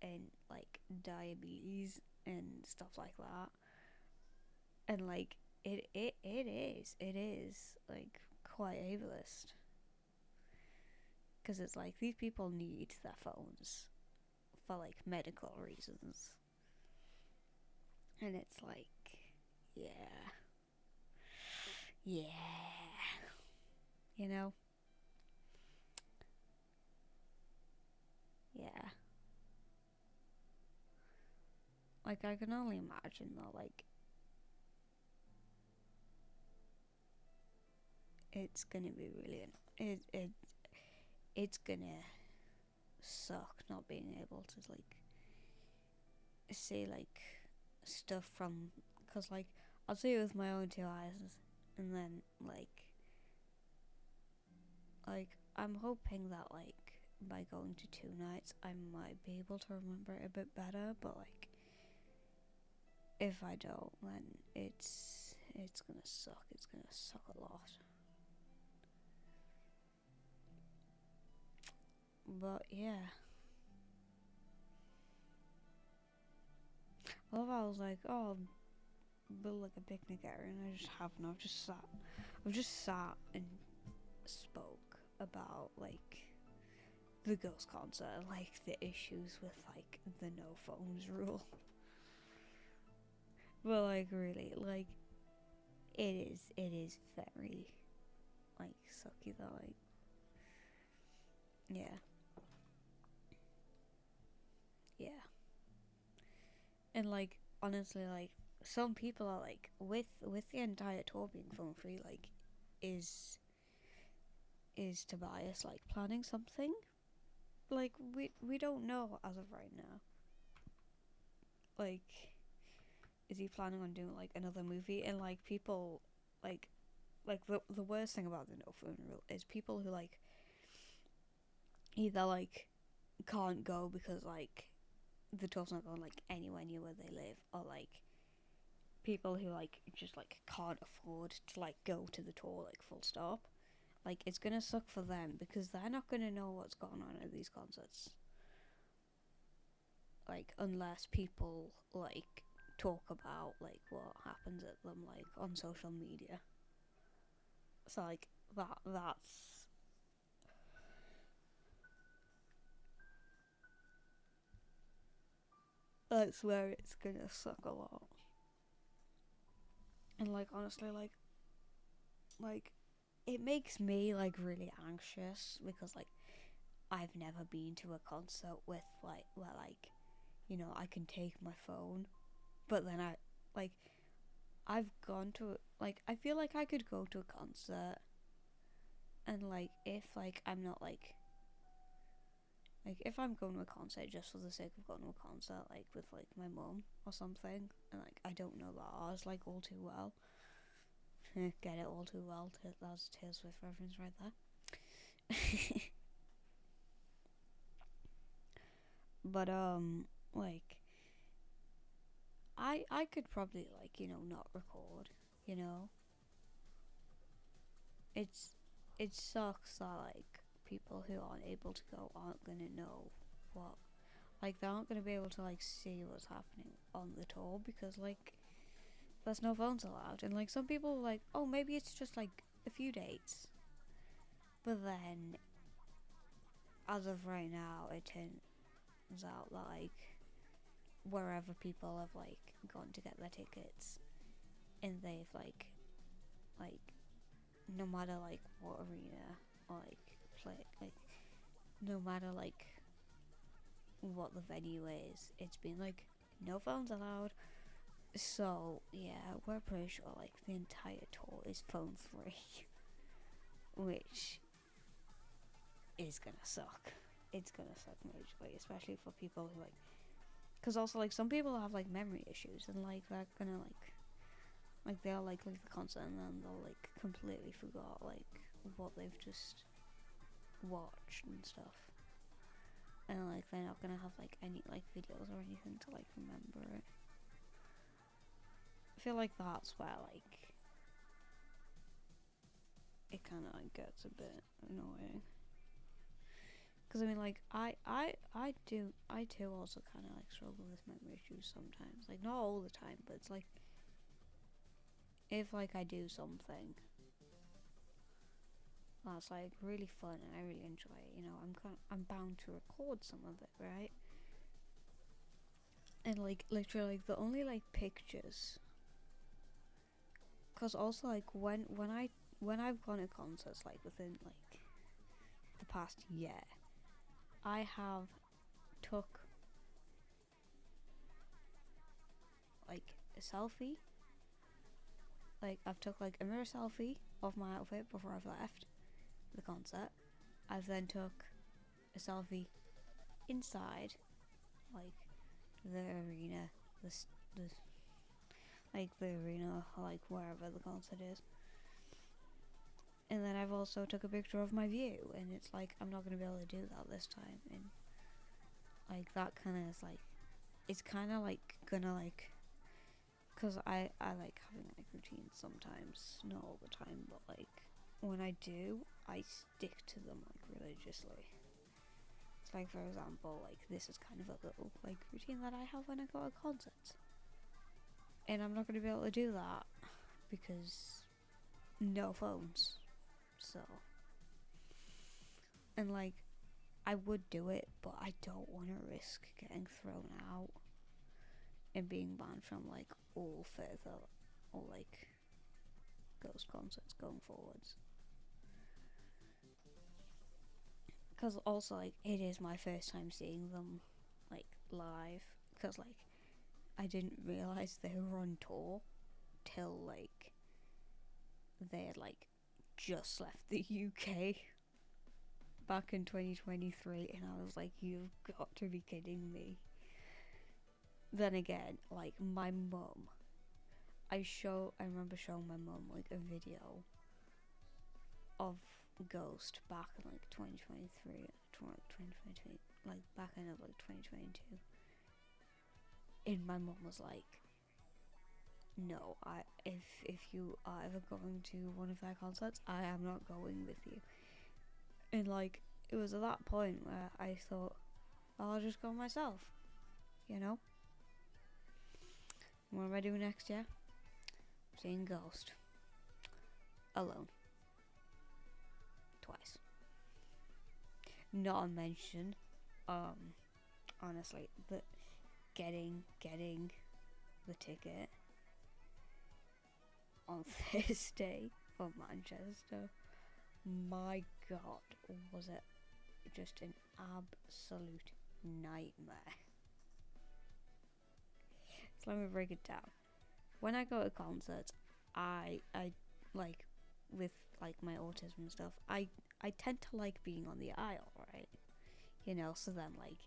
and like diabetes and stuff like that. And like it is like quite ableist, because it's like these people need their phones for like medical reasons, and it's like, yeah, you know? Yeah. Like, I can only imagine though, like, it's gonna be really, it's gonna suck not being able to, like, see, like, stuff from, because, like, I'll see it with my own two eyes, and then, like, I'm hoping that, like, by going to 2 nights, I might be able to remember it a bit better, but, like, if I don't, then it's gonna suck. It's gonna suck a lot. But yeah. I love how I was like, oh, I'll build like a picnic area, and I just haven't. I've just sat and spoke about like the Ghost concert, like the issues with like the no phones rule. But like really, like it is very like sucky though, like yeah. Yeah. And like honestly, like some people are like with the entire tour being phone free, like is Tobias like planning something? Like we don't know as of right now. Like is he planning on doing like another movie? And like people like the worst thing about the no phone rule is people who like either like can't go because like the tour's not going like anywhere near where they live, or like people who like just like can't afford to like go to the tour like full stop. Like it's gonna suck for them because they're not gonna know what's going on at these concerts, like unless people like talk about like what happens at them like on social media. So like that's where it's gonna suck a lot. And like honestly, like it makes me like really anxious because like I've never been to a concert with like where like you know I can take my phone, but then like I've gone to like I feel like I could go to a concert and like if like I'm not like if I'm going to a concert just for the sake of going to a concert like with like my mum or something, and like I don't know that ours like all too well. Get it all too well. That's a Taylor Swift reference right there. But like I could probably like you know not record, you know. It sucks that like people who aren't able to go aren't gonna know what like they aren't gonna be able to like see what's happening on the tour because like there's no phones allowed, and like some people are like, oh maybe it's just like a few dates, but then as of right now it turns out that like wherever people have like gone to get their tickets and they've like no matter like what arena or like play like no matter like what the venue is, it's been like no phones allowed. So yeah, we're pretty sure like the entire tour is phone free, which is gonna suck. It's gonna suck majorly, especially for people who like, because also like some people have like memory issues and like they're gonna like they'll like leave the concert and then they'll like completely forgot like what they've just watched and stuff, and like they're not gonna have like any like videos or anything to like remember it. I feel like that's where like it kind of like gets a bit annoying, because I mean like I too also kind of like struggle with memory issues sometimes, like not all the time, but it's like if like I do something that's like really fun and I really enjoy it, you know, I'm bound to record some of it, right? And like literally like the only like pictures, because also like when when I've gone to concerts, like within like the past year, I have took like a selfie. Like I've took like a mirror selfie of my outfit before I've left the concert. I've then took a selfie inside, like the arena, the like the arena, like wherever the concert is. And then I've also took a picture of my view, and it's like I'm not gonna be able to do that this time. And like that kind of is like, it's kind of like gonna like, cause I like having like routines sometimes, not all the time, but like when I do, I stick to them like religiously. It's like, for example, like this is kind of a little like routine that I have when I go to concerts, and I'm not gonna be able to do that because no phones. So, and like I would do it, but I don't want to risk getting thrown out and being banned from like all further or like ghost concerts going forwards. Because also like it is my first time seeing them like live, because like I didn't realize they were on tour till like they had like just left the UK back in 2023, and I was like, you've got to be kidding me. Then again, like my mum, I remember showing my mum like a video of Ghost back in like 2023, 2022, like back in like 2022, and my mum was like, no, if you are ever going to one of their concerts, I am not going with you. And like it was at that point where I thought, I'll just go myself, you know. What am I doing next year? Seeing Ghost alone twice. Not to mention, honestly, the getting the ticket on Thursday for Manchester. My God, was it just an absolute nightmare. So let me break it down. When I go to concerts, I like, with like my autism and stuff, I tend to like being on the aisle, right? You know, so then like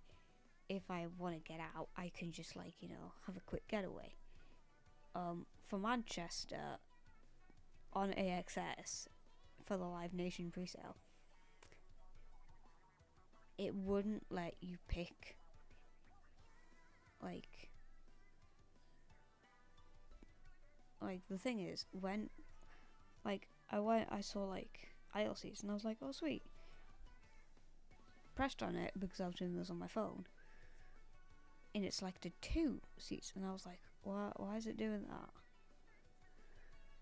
if I want to get out, I can just like, you know, have a quick getaway. For Manchester on AXS for the Live Nation pre-sale, it wouldn't let you pick like the thing is, when like I saw like aisle seats, and I was like, oh sweet, pressed on it because I was doing this on my phone, and it selected 2 seats, and I was like, why is it doing that?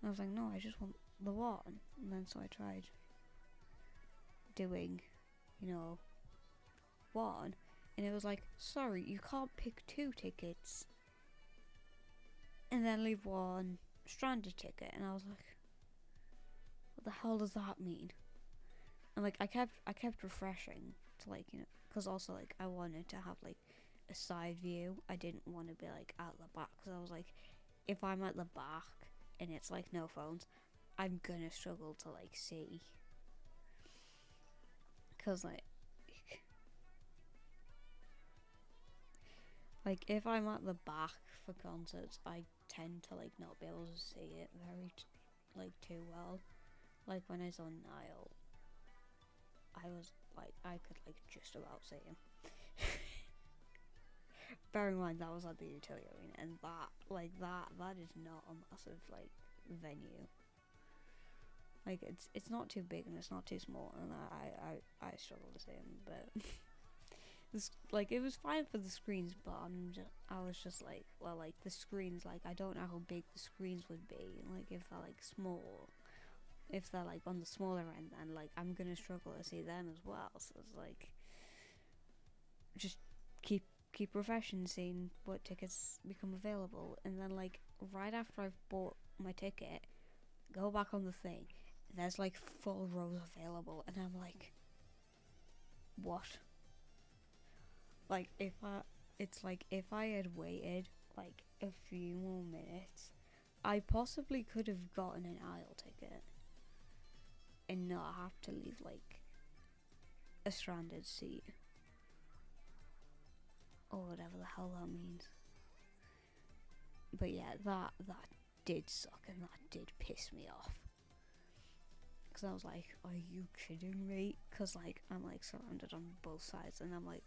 And I was like, no, I just want the one. And then so I tried doing, you know, 1, and it was like, sorry, you can't pick 2 tickets and then leave 1 stranded ticket. And I was like, what the hell does that mean? And like I kept refreshing to like, you know, because also like I wanted to have like a side view. I didn't want to be like at the back, because I was like, if I'm at the back and it's like no phones, I'm gonna struggle to like see, because like if I'm at the back for concerts, I tend to like not be able to see it very like too well. Like when I was on Nile, I was like, I could like just about see him. Bear in mind that was at the utility arena, and that is not a massive like venue. Like it's not too big and it's not too small, and I struggle to see him, but this, like, it was fine for the screens, but I was just like, well, like the screens, like I don't know how big the screens would be, like if they're like small, if they're like on the smaller end, then like I'm gonna struggle to see them as well. So it's like, just keep refreshing, seeing what tickets become available, and then like right after I've bought my ticket, go back on the thing, there's like 4 rows available, and I'm like, what? Like, it's like if I had waited like a few more minutes, I possibly could have gotten an aisle ticket and not have to leave like a stranded seat or whatever the hell that means. But yeah, that did suck, and that did piss me off. Cause I was like, are you kidding me? Cause like I'm like surrounded on both sides, and I'm like,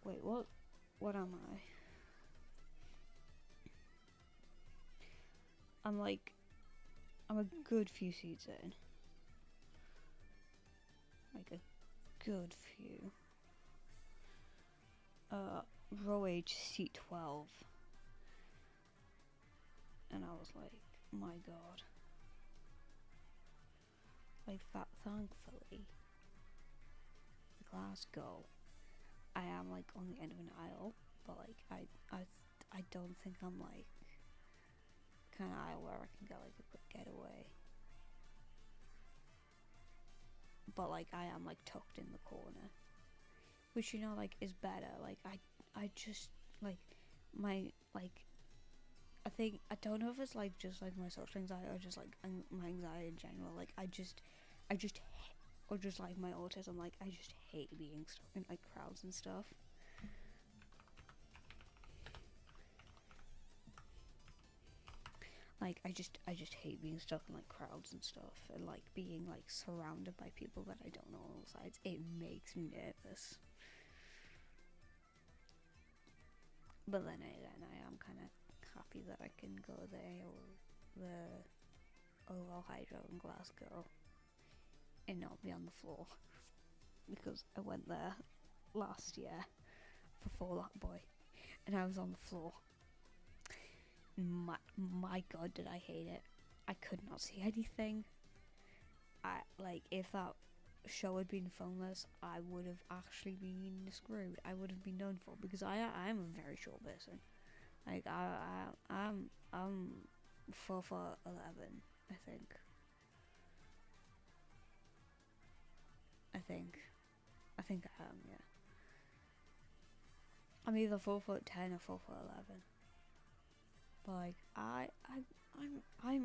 wait, what am I? I'm a good few seats in. Like a good few. Row H, seat 12. And I was like, my god. Like that, thankfully, Glasgow, I am like on the end of an aisle, but like I don't think I'm like kind of aisle where I can get like a quick getaway. But like I am like tucked in the corner, which, you know, like is better. Like I just like my like I think, I don't know if it's like just like my social anxiety or just like my anxiety in general. Like I just or just like my autism. Like I just hate being stuck in like crowds and stuff. Like I just hate being stuck in like crowds and stuff, and like being like surrounded by people that I don't know on all sides. It makes me nervous. But then again, I am kind of happy that I can go there, or the Oval Hydro in Glasgow, and not be on the floor, because I went there last year for Fall Out Boy, and I was on the floor. My god, did I hate it. I could not see anything. If that show had been phoneless, I would have actually been screwed. I would have been done for, because I am a very short person. Like I'm 4'11", I think. I think I am, yeah. I'm either 4'10" or 4'11". But like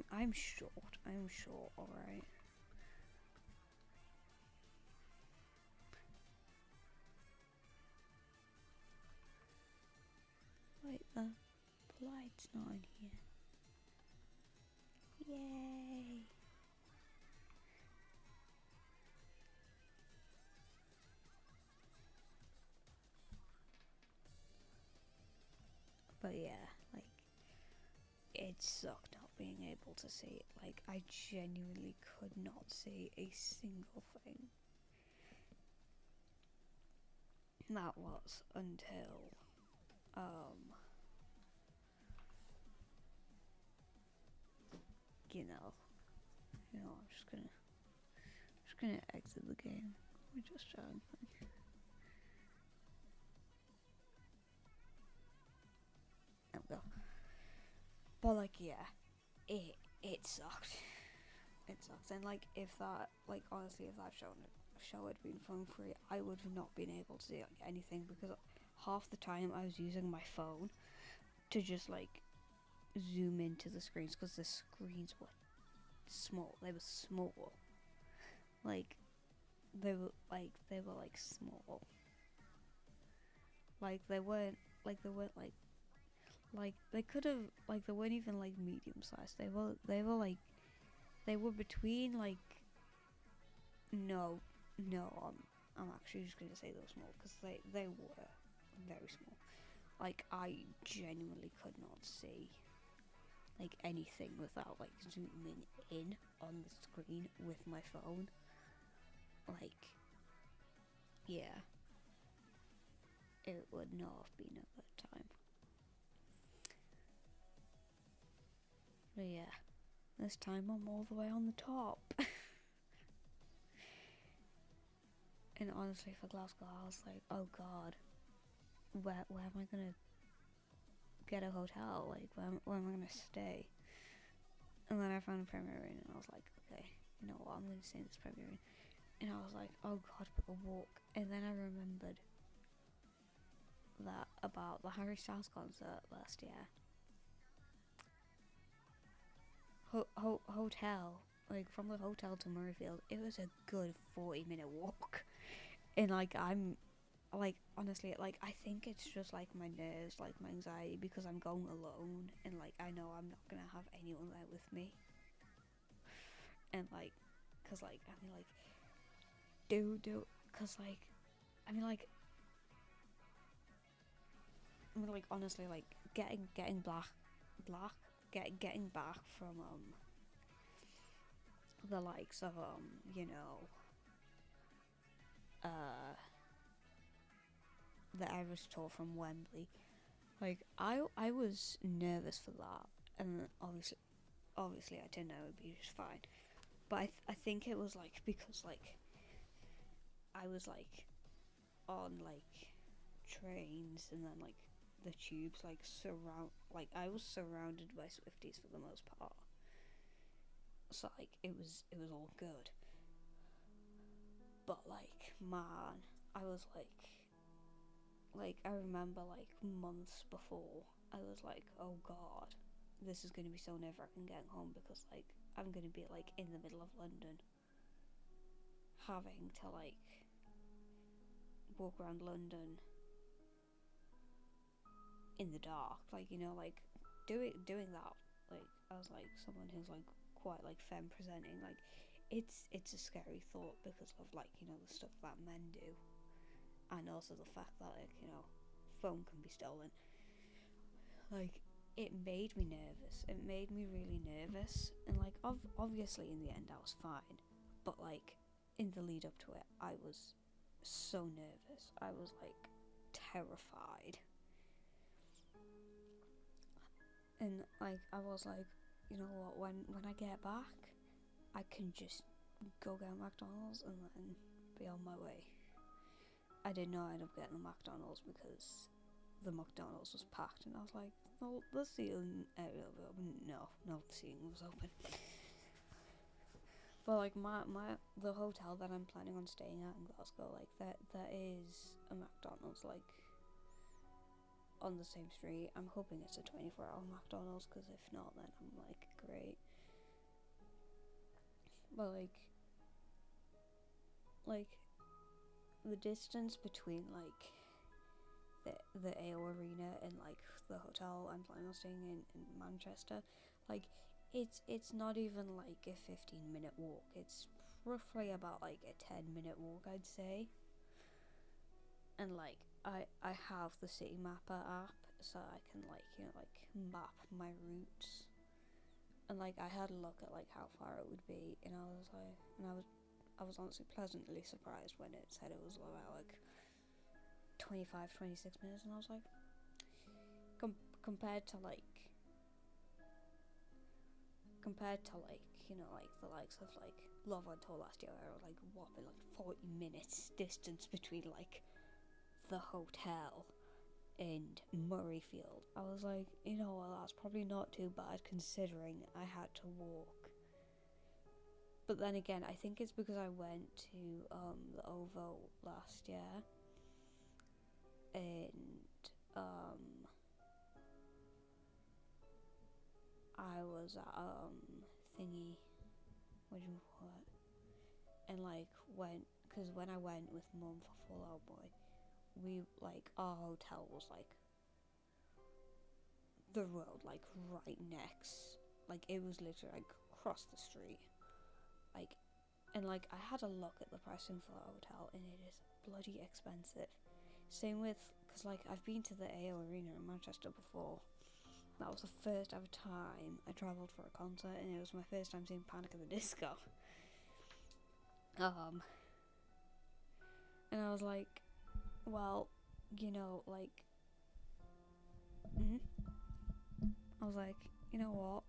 I'm short. I'm short, alright. Wait, the light's not in here. Yay! But yeah, like, it sucked not being able to see it. Like, I genuinely could not see a single thing. That was until, I'm just gonna exit the game. We're just trying. There we go. But like, yeah, it sucked. It sucks. And like, if that, like, honestly, if that show had been phone free, I would have not been able to see like anything, because half the time I was using my phone to just like zoom into the screens, because the screens were small. They were small. Like they were small. Like they weren't like they could have, like, they weren't even like medium sized. They were between like, no, I'm actually just gonna say they were small, because they were very small. Like I genuinely could not see like anything without like zooming in on the screen with my phone. Like, yeah, it would not have been at that time. But yeah, this time I'm all the way on the top. And honestly, for Glasgow, I was like, oh god, where am I gonna get a hotel? Like, where am I gonna stay? And then I found a Premier Inn, and I was like, okay, you know what, I'm going to stay in this private area. And I was like, oh god, but the walk. And then I remembered that about the Harry Styles concert last year. Hotel, like from the hotel to Murrayfield, it was a good 40-minute walk. And like, I'm like, honestly, like, I think it's just like my nerves, like my anxiety, because I'm going alone, and like, I know I'm not gonna have anyone there with me. And like, cause like, I mean, like, cause like, I mean, like, honestly, like, getting getting back from the likes of you know, the Irish tour from Wembley, like, I was nervous for that, and obviously I didn't know it would be just fine, but I think it was like, because like I was like on like trains, and then like the tubes, like I was surrounded by Swifties for the most part, so like it was all good. But like, man, I was like I remember like months before, I was like, oh god, this is gonna be so nerve-wracking getting home, because like I'm gonna be like in the middle of London, having to like walk around London in the dark, like, you know, like doing that, like, as like someone who's like quite like femme presenting, like it's a scary thought, because of like, you know, the stuff that men do, and also the fact that, like, you know, phone can be stolen. Like, it made me nervous, it made me really nervous, and like obviously in the end I was fine, but like in the lead up to it, I was so nervous, I was like terrified. And like, I was like, you know what, when I get back, I can just go get McDonald's and then be on my way. I did not end up getting the McDonald's, because the McDonald's was packed, and I was like, no, the seating area will be open. No, the seating was open. But like, the hotel that I'm planning on staying at in Glasgow, like, there is a McDonald's like on the same street. I'm hoping it's a 24-hour McDonald's, because if not, then I'm like, great. But like the distance between like the AO Arena and like the hotel I'm planning on staying in Manchester, like it's not even like a 15-minute walk. It's roughly about like a 10-minute walk, I'd say. And like, I have the City Mapper app, so I can like, you know, like map my routes. And like, I had a look at like how far it would be, and I was like, I was honestly pleasantly surprised when it said it was about like 25-26 minutes, and I was like, compared to like, you know, like the likes of like Love on Tour last year, where it was like whopping like 40 minutes distance between like the hotel and Murrayfield, I was like, you know, well, that's probably not too bad considering I had to walk. But then again, I think it's because I went to the OVO last year, and I was at thingy, what do you call it? And like, because when I went with Mum for Fall Out Boy, we like, our hotel was like the road, like right next, like it was literally like across the street, like, and like I had a look at the pricing for the hotel, and it is bloody expensive. Same with, because like I've been to the AO Arena in Manchester before. That was the first ever time I travelled for a concert, and it was my first time seeing Panic at the Disco. And I was like, well, you know, like, I was like, you know what,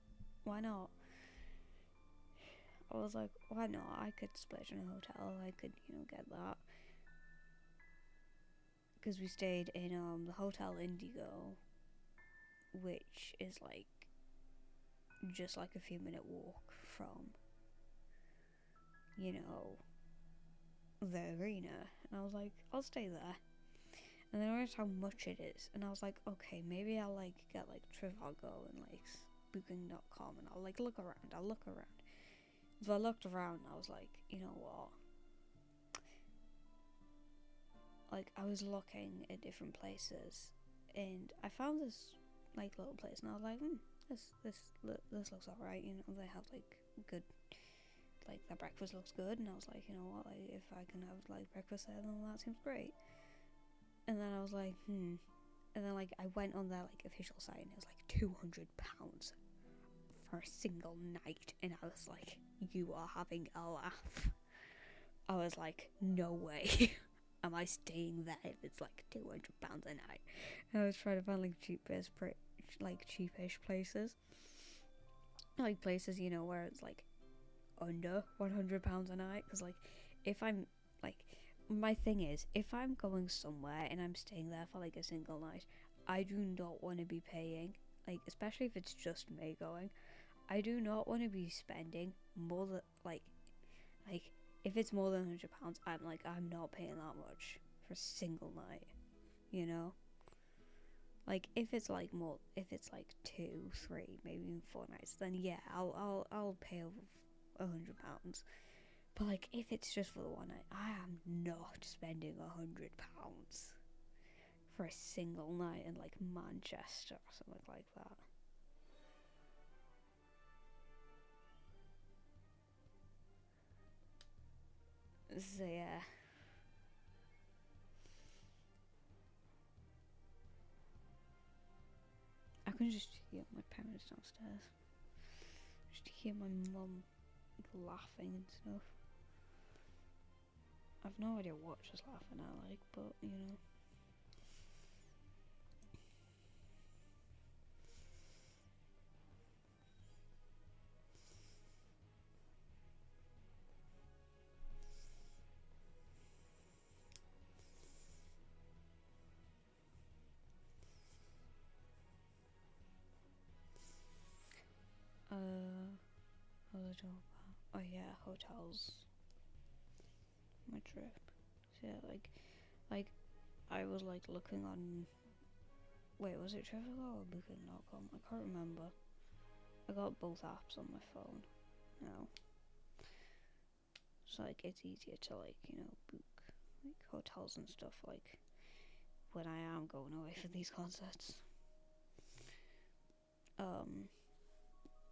why not? I was like, why not? I could splurge on a hotel, I could, you know, get that. Because we stayed in the Hotel Indigo, which is like just like a few minute walk from you know, the arena. And I was like, I'll stay there. And then I realized how much it is. And I was like, okay, maybe I'll like get like Trivago and like booking.com and I'll like look around. So I looked around and I was like, you know what? Like, I was looking at different places and I found this like little place and I was like, this looks alright, you know, they have like good, like their breakfast looks good, and I was like, you know what, like if I can have like breakfast there, then that seems great. And then I was like, and then like I went on their like official site and it was like £200 for a single night, and I was like, you are having a laugh. I was like, no way. Am I staying there if it's like £200 a night? And I was trying to find like cheapish places, like places, you know, where it's like under £100 a night. Because like, if I'm like, my thing is, if I'm going somewhere and I'm staying there for like a single night, I do not want to be paying, like, especially if it's just me going, I do not want to be spending more than like if it's more than £100, I'm not paying that much for a single night, you know. Like if it's like 2, 3, maybe even 4 nights, then yeah, I'll pay over £100. But like if it's just for the one night, I am not spending £100 for a single night in like Manchester or something like that. So yeah. I can just hear my parents downstairs. Just hear my mum laughing and stuff. I've no idea what she's laughing at, like, but you know. What was I talking about? Oh yeah, hotels. My trip. So yeah, like I was like looking on. Wait, was it Travelgo or Booking.com? I can't remember. I got both apps on my phone now, so like it's easier to like, you know, book like hotels and stuff like when I am going away for these concerts.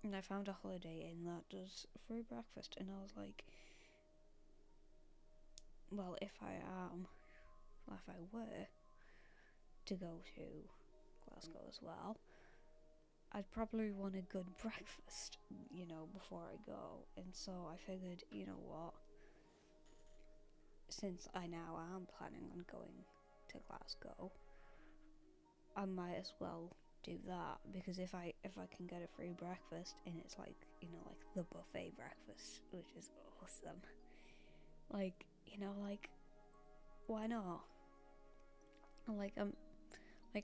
And I found a Holiday Inn that does free breakfast, and I was like, well, if I were to go to Glasgow as well, I'd probably want a good breakfast, you know, before I go. And so I figured, you know what, since I now am planning on going to Glasgow, I might as well do that, because if I can get a free breakfast and it's like, you know, like the buffet breakfast, which is awesome, like, you know, like, why not?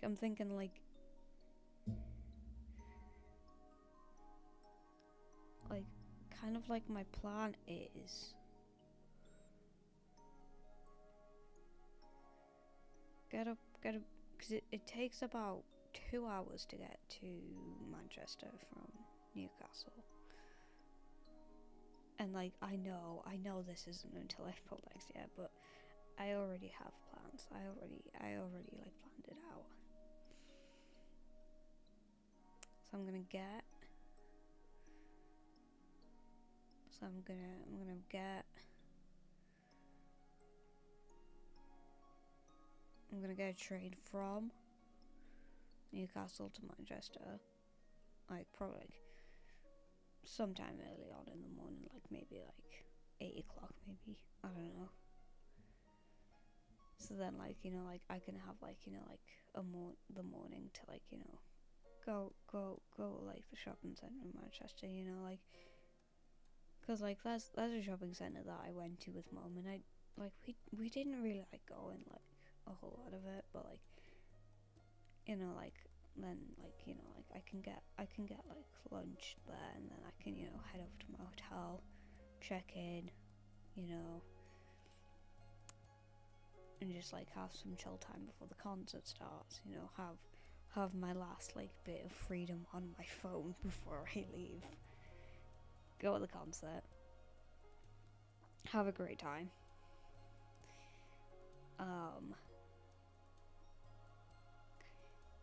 I'm thinking like kind of like my plan is get up because it takes about 2 hours to get to Manchester from Newcastle. And like I know this isn't until April next year, but I already have plans. I already like planned it out. So I'm gonna get a train from Newcastle to Manchester, like probably like sometime early on in the morning, like maybe like 8 o'clock, maybe, I don't know. So then, like, you know, like I can have like, you know, like the morning to like, you know, go like the shopping centre in Manchester, you know, like, cause like there's a shopping centre that I went to with Mum, and I like we didn't really like go in like a whole lot of it, but like, you know, like then like, you know, like I can get like lunch there, and then I can, you know, head over to my hotel, check in, you know, and just like have some chill time before the concert starts, you know, have my last like bit of freedom on my phone before I leave. Go to the concert, have a great time.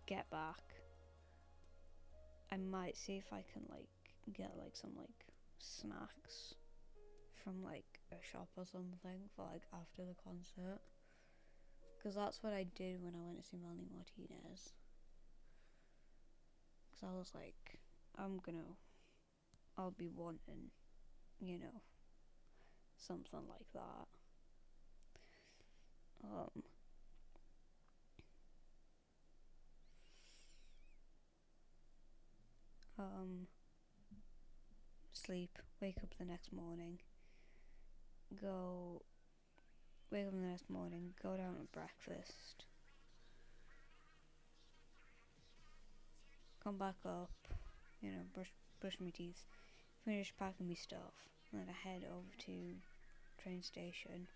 Get back. I might see if I can like get like some like snacks from like a shop or something for like after the concert, because that's what I did when I went to see Melanie Martinez. Because I was like, I'll be wanting, you know, something like that. Sleep, wake up the next morning, go down to breakfast, come back up, you know, brush my teeth, finish packing my stuff, and then I head over to train station,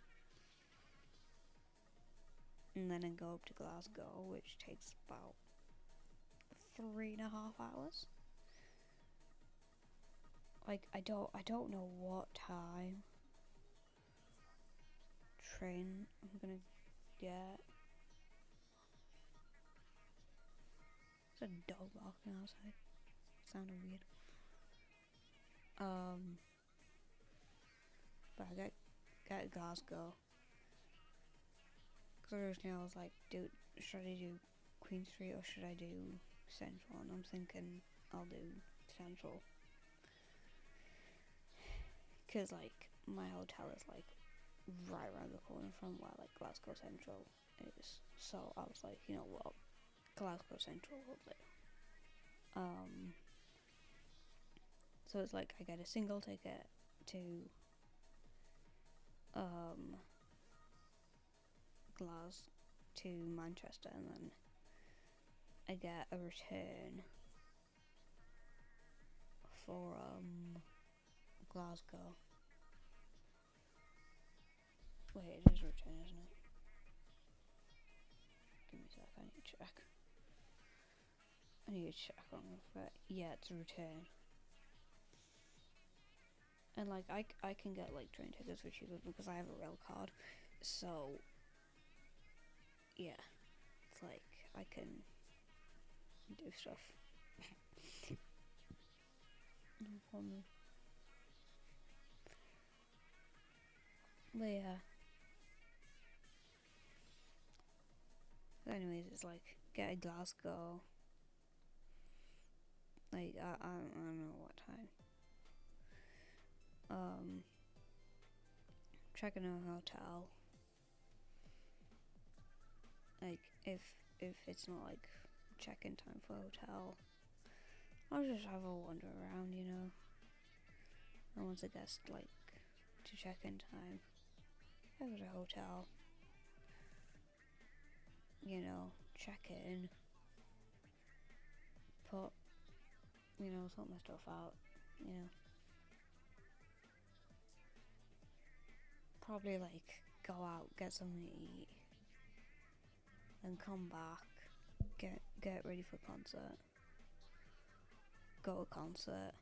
and then I go up to Glasgow, which takes about 3.5 hours. Like, I don't know what time train I'm gonna get. There's a dog barking outside. Sounded weird. But I get Glasgow. Because originally I was like, dude, should I do Queen Street or should I do Central? And I'm thinking I'll do Central. Because like my hotel is like right around the corner from where like Glasgow Central is. So I was like, you know what, Glasgow Central will do. So it's like I get a single ticket to to Manchester, and then I get a return for Glasgow. Wait, it is a return, isn't it? Give me a sec, I need to check. On it. Yeah, it's a return. And like I can get like train tickets for cheaper because I have a rail card. So yeah, it's like I can do stuff. No problem. But yeah. Anyways, it's like get a Glasgow. Like I don't know what time. Checking a hotel. Like if it's not like check-in time for a hotel, I'll just have a wander around, you know. And once it gets like to check-in time, I go to a hotel. You know, check in. Sort my stuff out. You know. Probably like go out, get something to eat, then come back, get ready for concert, go to concert,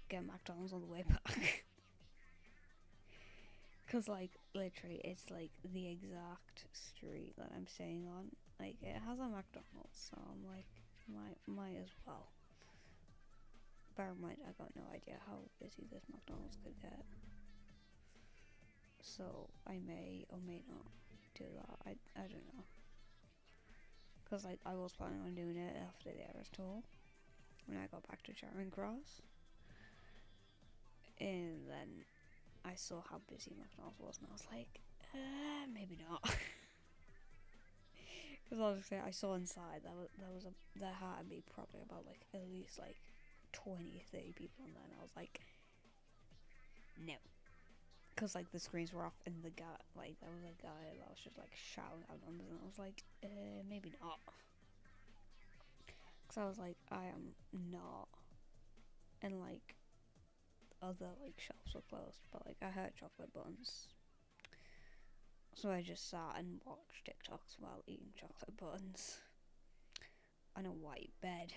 get McDonald's on the way back. Cause like literally it's like the exact street that I'm staying on. Like it has a McDonald's, so I'm like might as well. Bear in mind I got no idea how busy this McDonald's could get. So I may or may not do that. I don't know. Because like I was planning on doing it after the Eras tour when I got back to Charing Cross. And then I saw how busy McDonald's was and I was like, maybe not. Because obviously I saw inside there had to be probably about like at least like 20 or 30 people in there, and I was like, no. Because like the screens were off and there was a guy that was just like shouting out numbers, and I was like, maybe not. Because I was like, I am not. And like other like shops were closed, but like I heard chocolate buns, so I just sat and watched TikToks while eating chocolate buns on a white bed.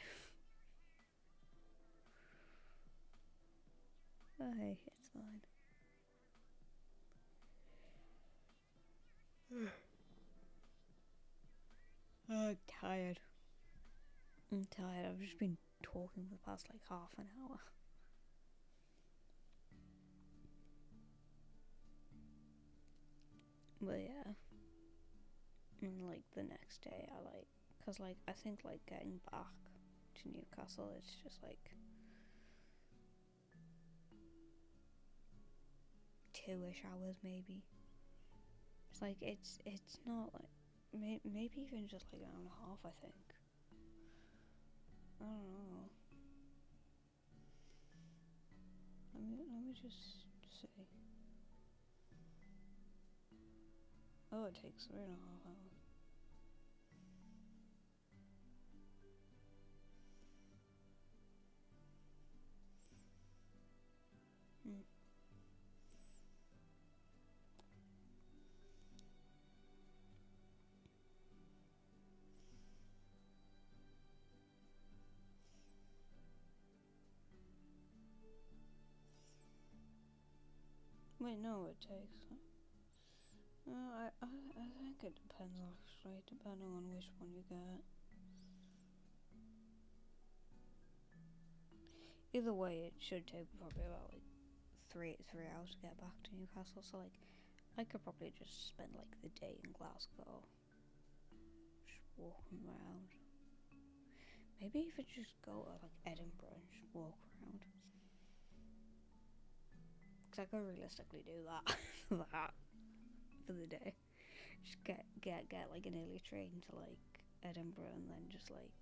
Oh, hey, it's fine. I'm tired. I've just been talking for the past like half an hour. But yeah. And like the next day, cause like I think like getting back to Newcastle, it's just like 2-ish hours maybe. It's like it's not like maybe even just like an hour and a half. I think. I don't know. Let me just see. Oh, it takes 3.5 hours. Wait, no, it takes. I think it depends actually, depending on which one you get. Either way, it should take probably about like three hours to get back to Newcastle. So like, I could probably just spend like the day in Glasgow, just walking around. Maybe even just go to like Edinburgh and just walk around. Cause I could realistically do that, that for the day. Just get like an early train to like Edinburgh and then just like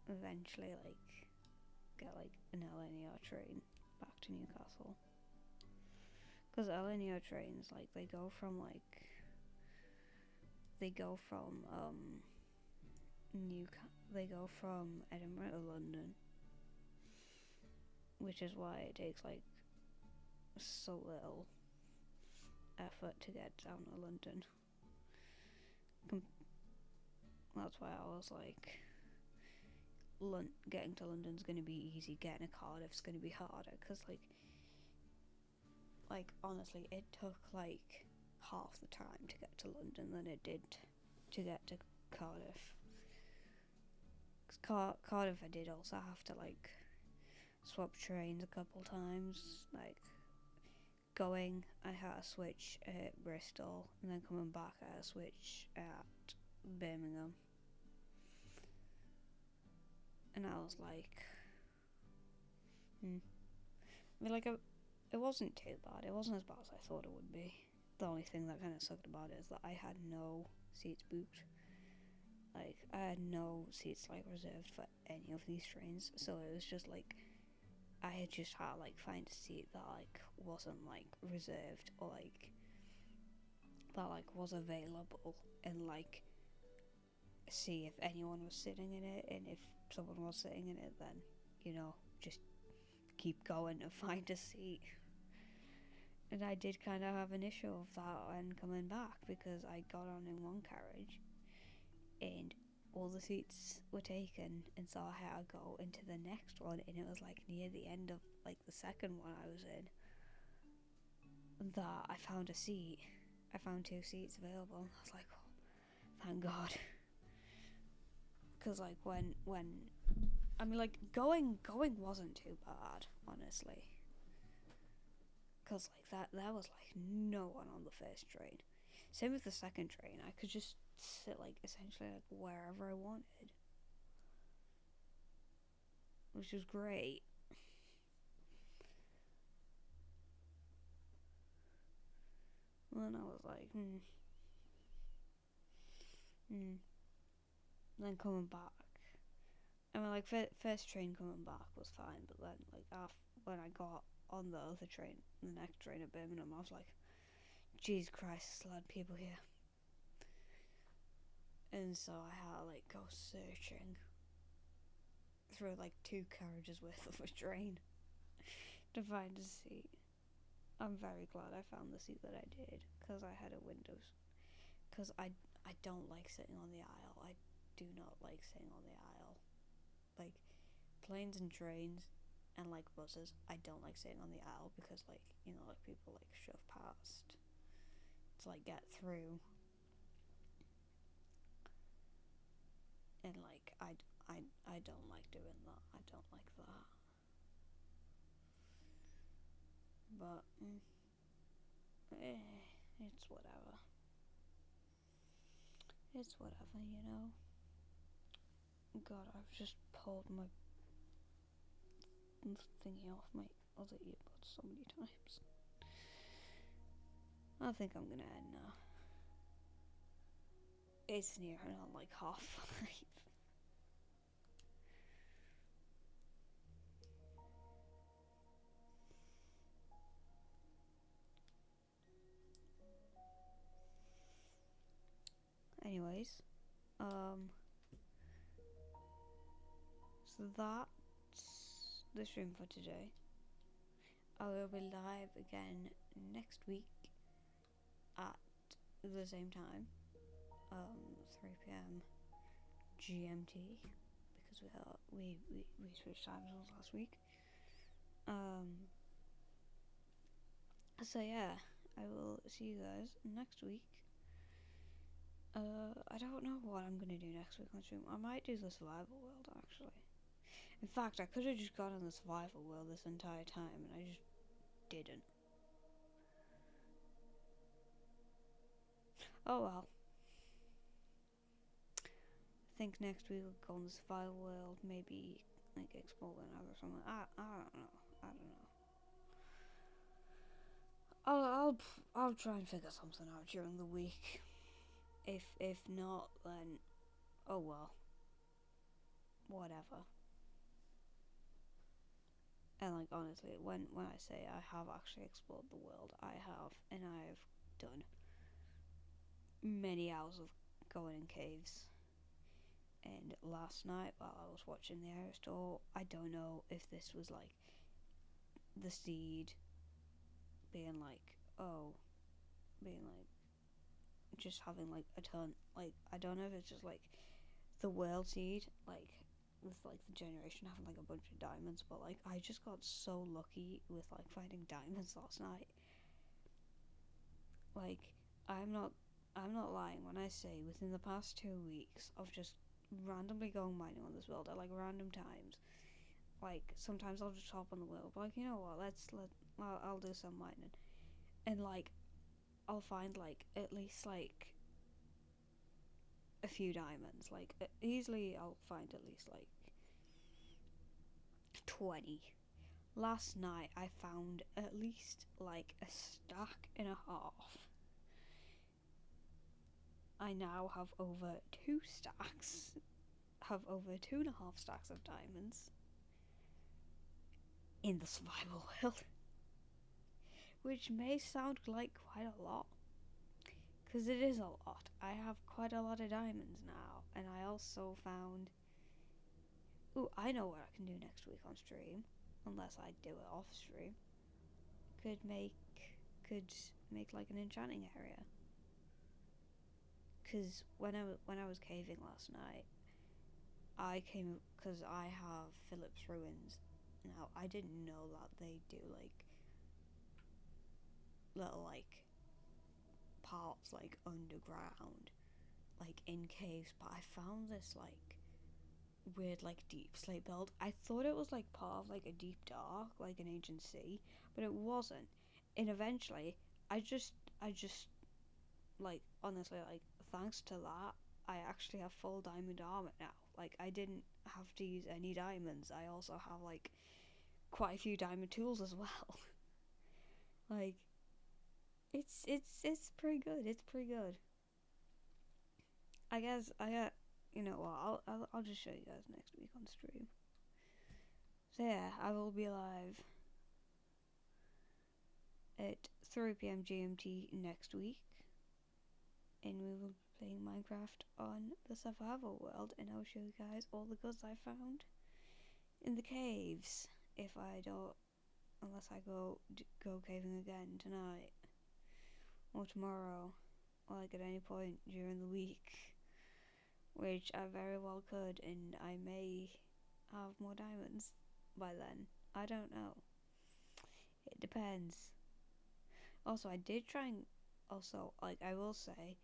eventually like get like an LNER train back to Newcastle. Cause LNER trains like they go from Edinburgh to London, which is why it takes like so little effort to get down to London. That's why I was like, getting to London's gonna be easy, getting to Cardiff's gonna be harder, because like honestly it took like half the time to get to London than it did to get to Cardiff. Because Cardiff I did also have to like swap trains a couple times, like going I had to switch at Bristol, and then coming back I had to switch at Birmingham. And I was like, I mean, like, it wasn't too bad. It wasn't as bad as I thought it would be. The only thing that kind of sucked about it is that I had no seats booked. Like, I had no seats, like, reserved for any of these trains. So it was just, like, I had just had to, like, find a seat that, like, wasn't, like, reserved or, like, that, like, was available and, like, see if anyone was sitting in it, and if someone was sitting in it, then, you know, just keep going and find a seat. And I did kind of have an issue of that when coming back, because I got on in one carriage and all the seats were taken, and so I had to go into the next one, and it was like near the end of like the second one I was in that I found a seat. I found 2 seats available, and I was like, oh, thank God. Because like when I mean, like, going wasn't too bad, honestly. Because like there was like no one on the first train. Same with the second train. I could just sit like essentially like wherever I wanted, which was great. And then I was like, Then coming back, I mean, like, first train coming back was fine, but then, like, when I got on the other train, the next train at Birmingham, I was like, Jesus Christ, there's a lot of people here. And so I had to, like, go searching. through like 2 carriages worth of a train to find a seat. I'm very glad I found the seat that I did, because I had a windows. Because I don't like sitting on the aisle. I do not like sitting on the aisle. Like, planes and trains and like buses, I don't like sitting on the aisle because, like, you know, like people like shove past to like get through. And like I don't like doing that. I don't like that. But it's whatever. It's whatever, you know. God, I've just pulled my thingy off my other earbuds so many times. I think I'm gonna end now. It's near and I'm like half 5. Anyways, so that's the stream for today. I will be live again next week at the same time, 3 p.m. GMT, because we switched time zones last week. So yeah, I will see you guys next week. I don't know what I'm gonna do next week on stream. I might do the survival world, actually. In fact, I could have just gone on the survival world this entire time, and I just didn't. Oh well. I think next week we'll go on the survival world, maybe like explore the nether or something. I don't know. I don't know. I'll try and figure something out during the week. If not, then oh well. Whatever. And like honestly, when I say I have actually explored the world, I have, and I've done many hours of going in caves. And last night while I was watching the Air Store, I don't know if this was like the seed being like, just having like a ton, like I don't know if it's just like the world seed, like with like the generation having like a bunch of diamonds, but like I just got so lucky with like finding diamonds last night. Like I'm not lying when I say within the past 2 weeks of just randomly going mining on this world at like random times. Like sometimes I'll just hop on the world, like, you know what, I'll do some mining, and like I'll find like at least like a few diamonds. Like easily I'll find at least like 20. Last night I found at least like a stack and a half. I now have over 2 stacks, have over 2.5 stacks of diamonds in the survival world, which may sound like quite a lot, because it is a lot. I have quite a lot of diamonds now, and I also found, ooh, I know what I can do next week on stream, unless I do it off stream. Could make like an enchanting area. Because when I was caving last night, I came, because I have Philip's Ruins. Now I didn't know that they do like little like parts like underground, like in caves. But I found this like weird like deep slate build. I thought it was like part of like a deep dark, like an ancient sea, but it wasn't. And eventually, I just like honestly, like thanks to that, I actually have full diamond armor now. Like I didn't have to use any diamonds. I also have like quite a few diamond tools as well. Like it's pretty good. It's pretty good. I guess you know what, I'll just show you guys next week on stream. So yeah, I will be live at 3 p.m. GMT next week, and we will be playing Minecraft on the survival world, and I'll show you guys all the goods I found in the caves if I don't, unless I go caving again tonight or tomorrow, or like at any point during the week, which I very well could, and I may have more diamonds by then. I don't know. It depends. Also, I did try and also, like, I will say,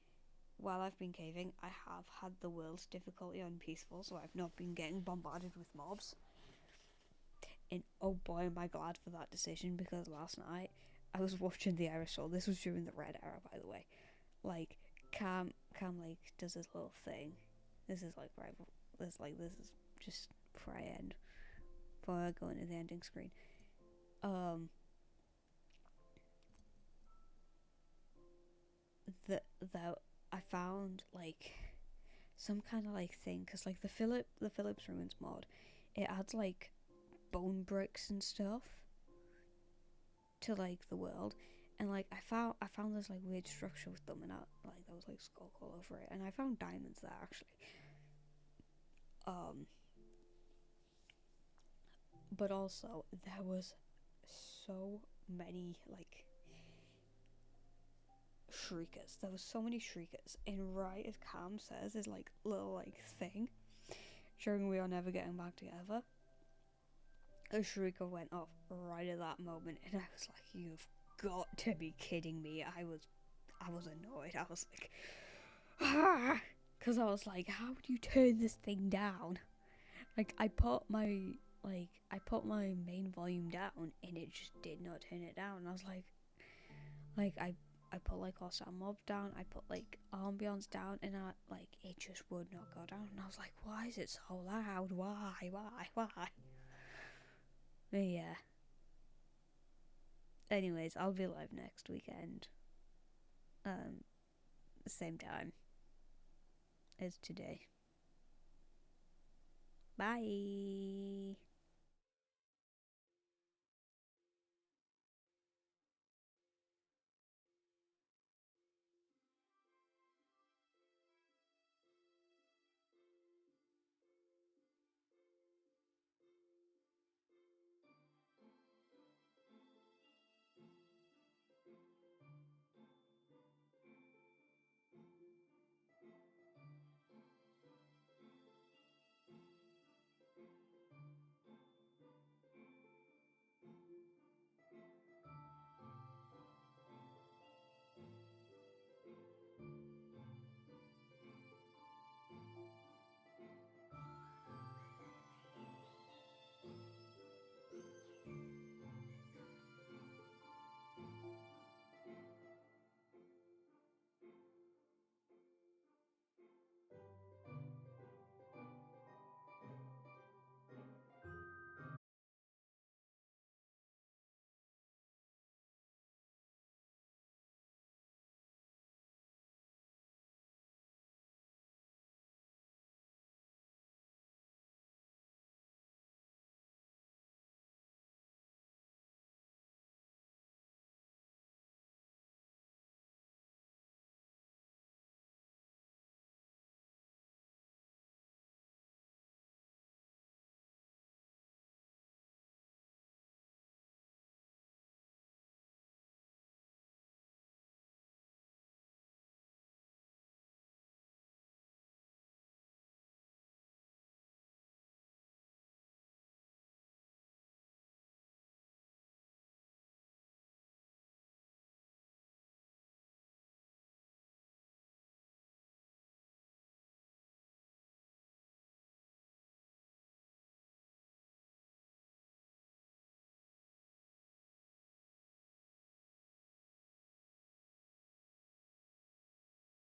while I've been caving, I have had the world's difficulty on peaceful, so I've not been getting bombarded with mobs. And oh boy, am I glad for that decision, because last night I was watching the era show. This was during the red era, by the way. Like, Cam like does this little thing. This is like rival. This is just before I end, before I go into the ending screen. That I found like some kind of like thing, because like the Phillips Ruins mod, it adds like bone bricks and stuff to like the world, and like I found this like weird structure with them, and like there was like skull all over it, and I found diamonds there actually. But also there was so many like shriekers. There was so many shriekers, and right as Cam says his like little like thing, showing we are never getting back together, a shrieker went off right at that moment, and I was like, "You've got to be kidding me!" I was annoyed. I was like, "Ah!" Because I was like, "How would you turn this thing down?" Like I put my main volume down, and it just did not turn it down. And I was like I put like hostile mobs down, I put like ambience down, and it just would not go down. And I was like, why is it so loud? Why? But yeah. Anyways, I'll be live next weekend. Same time as today. Bye.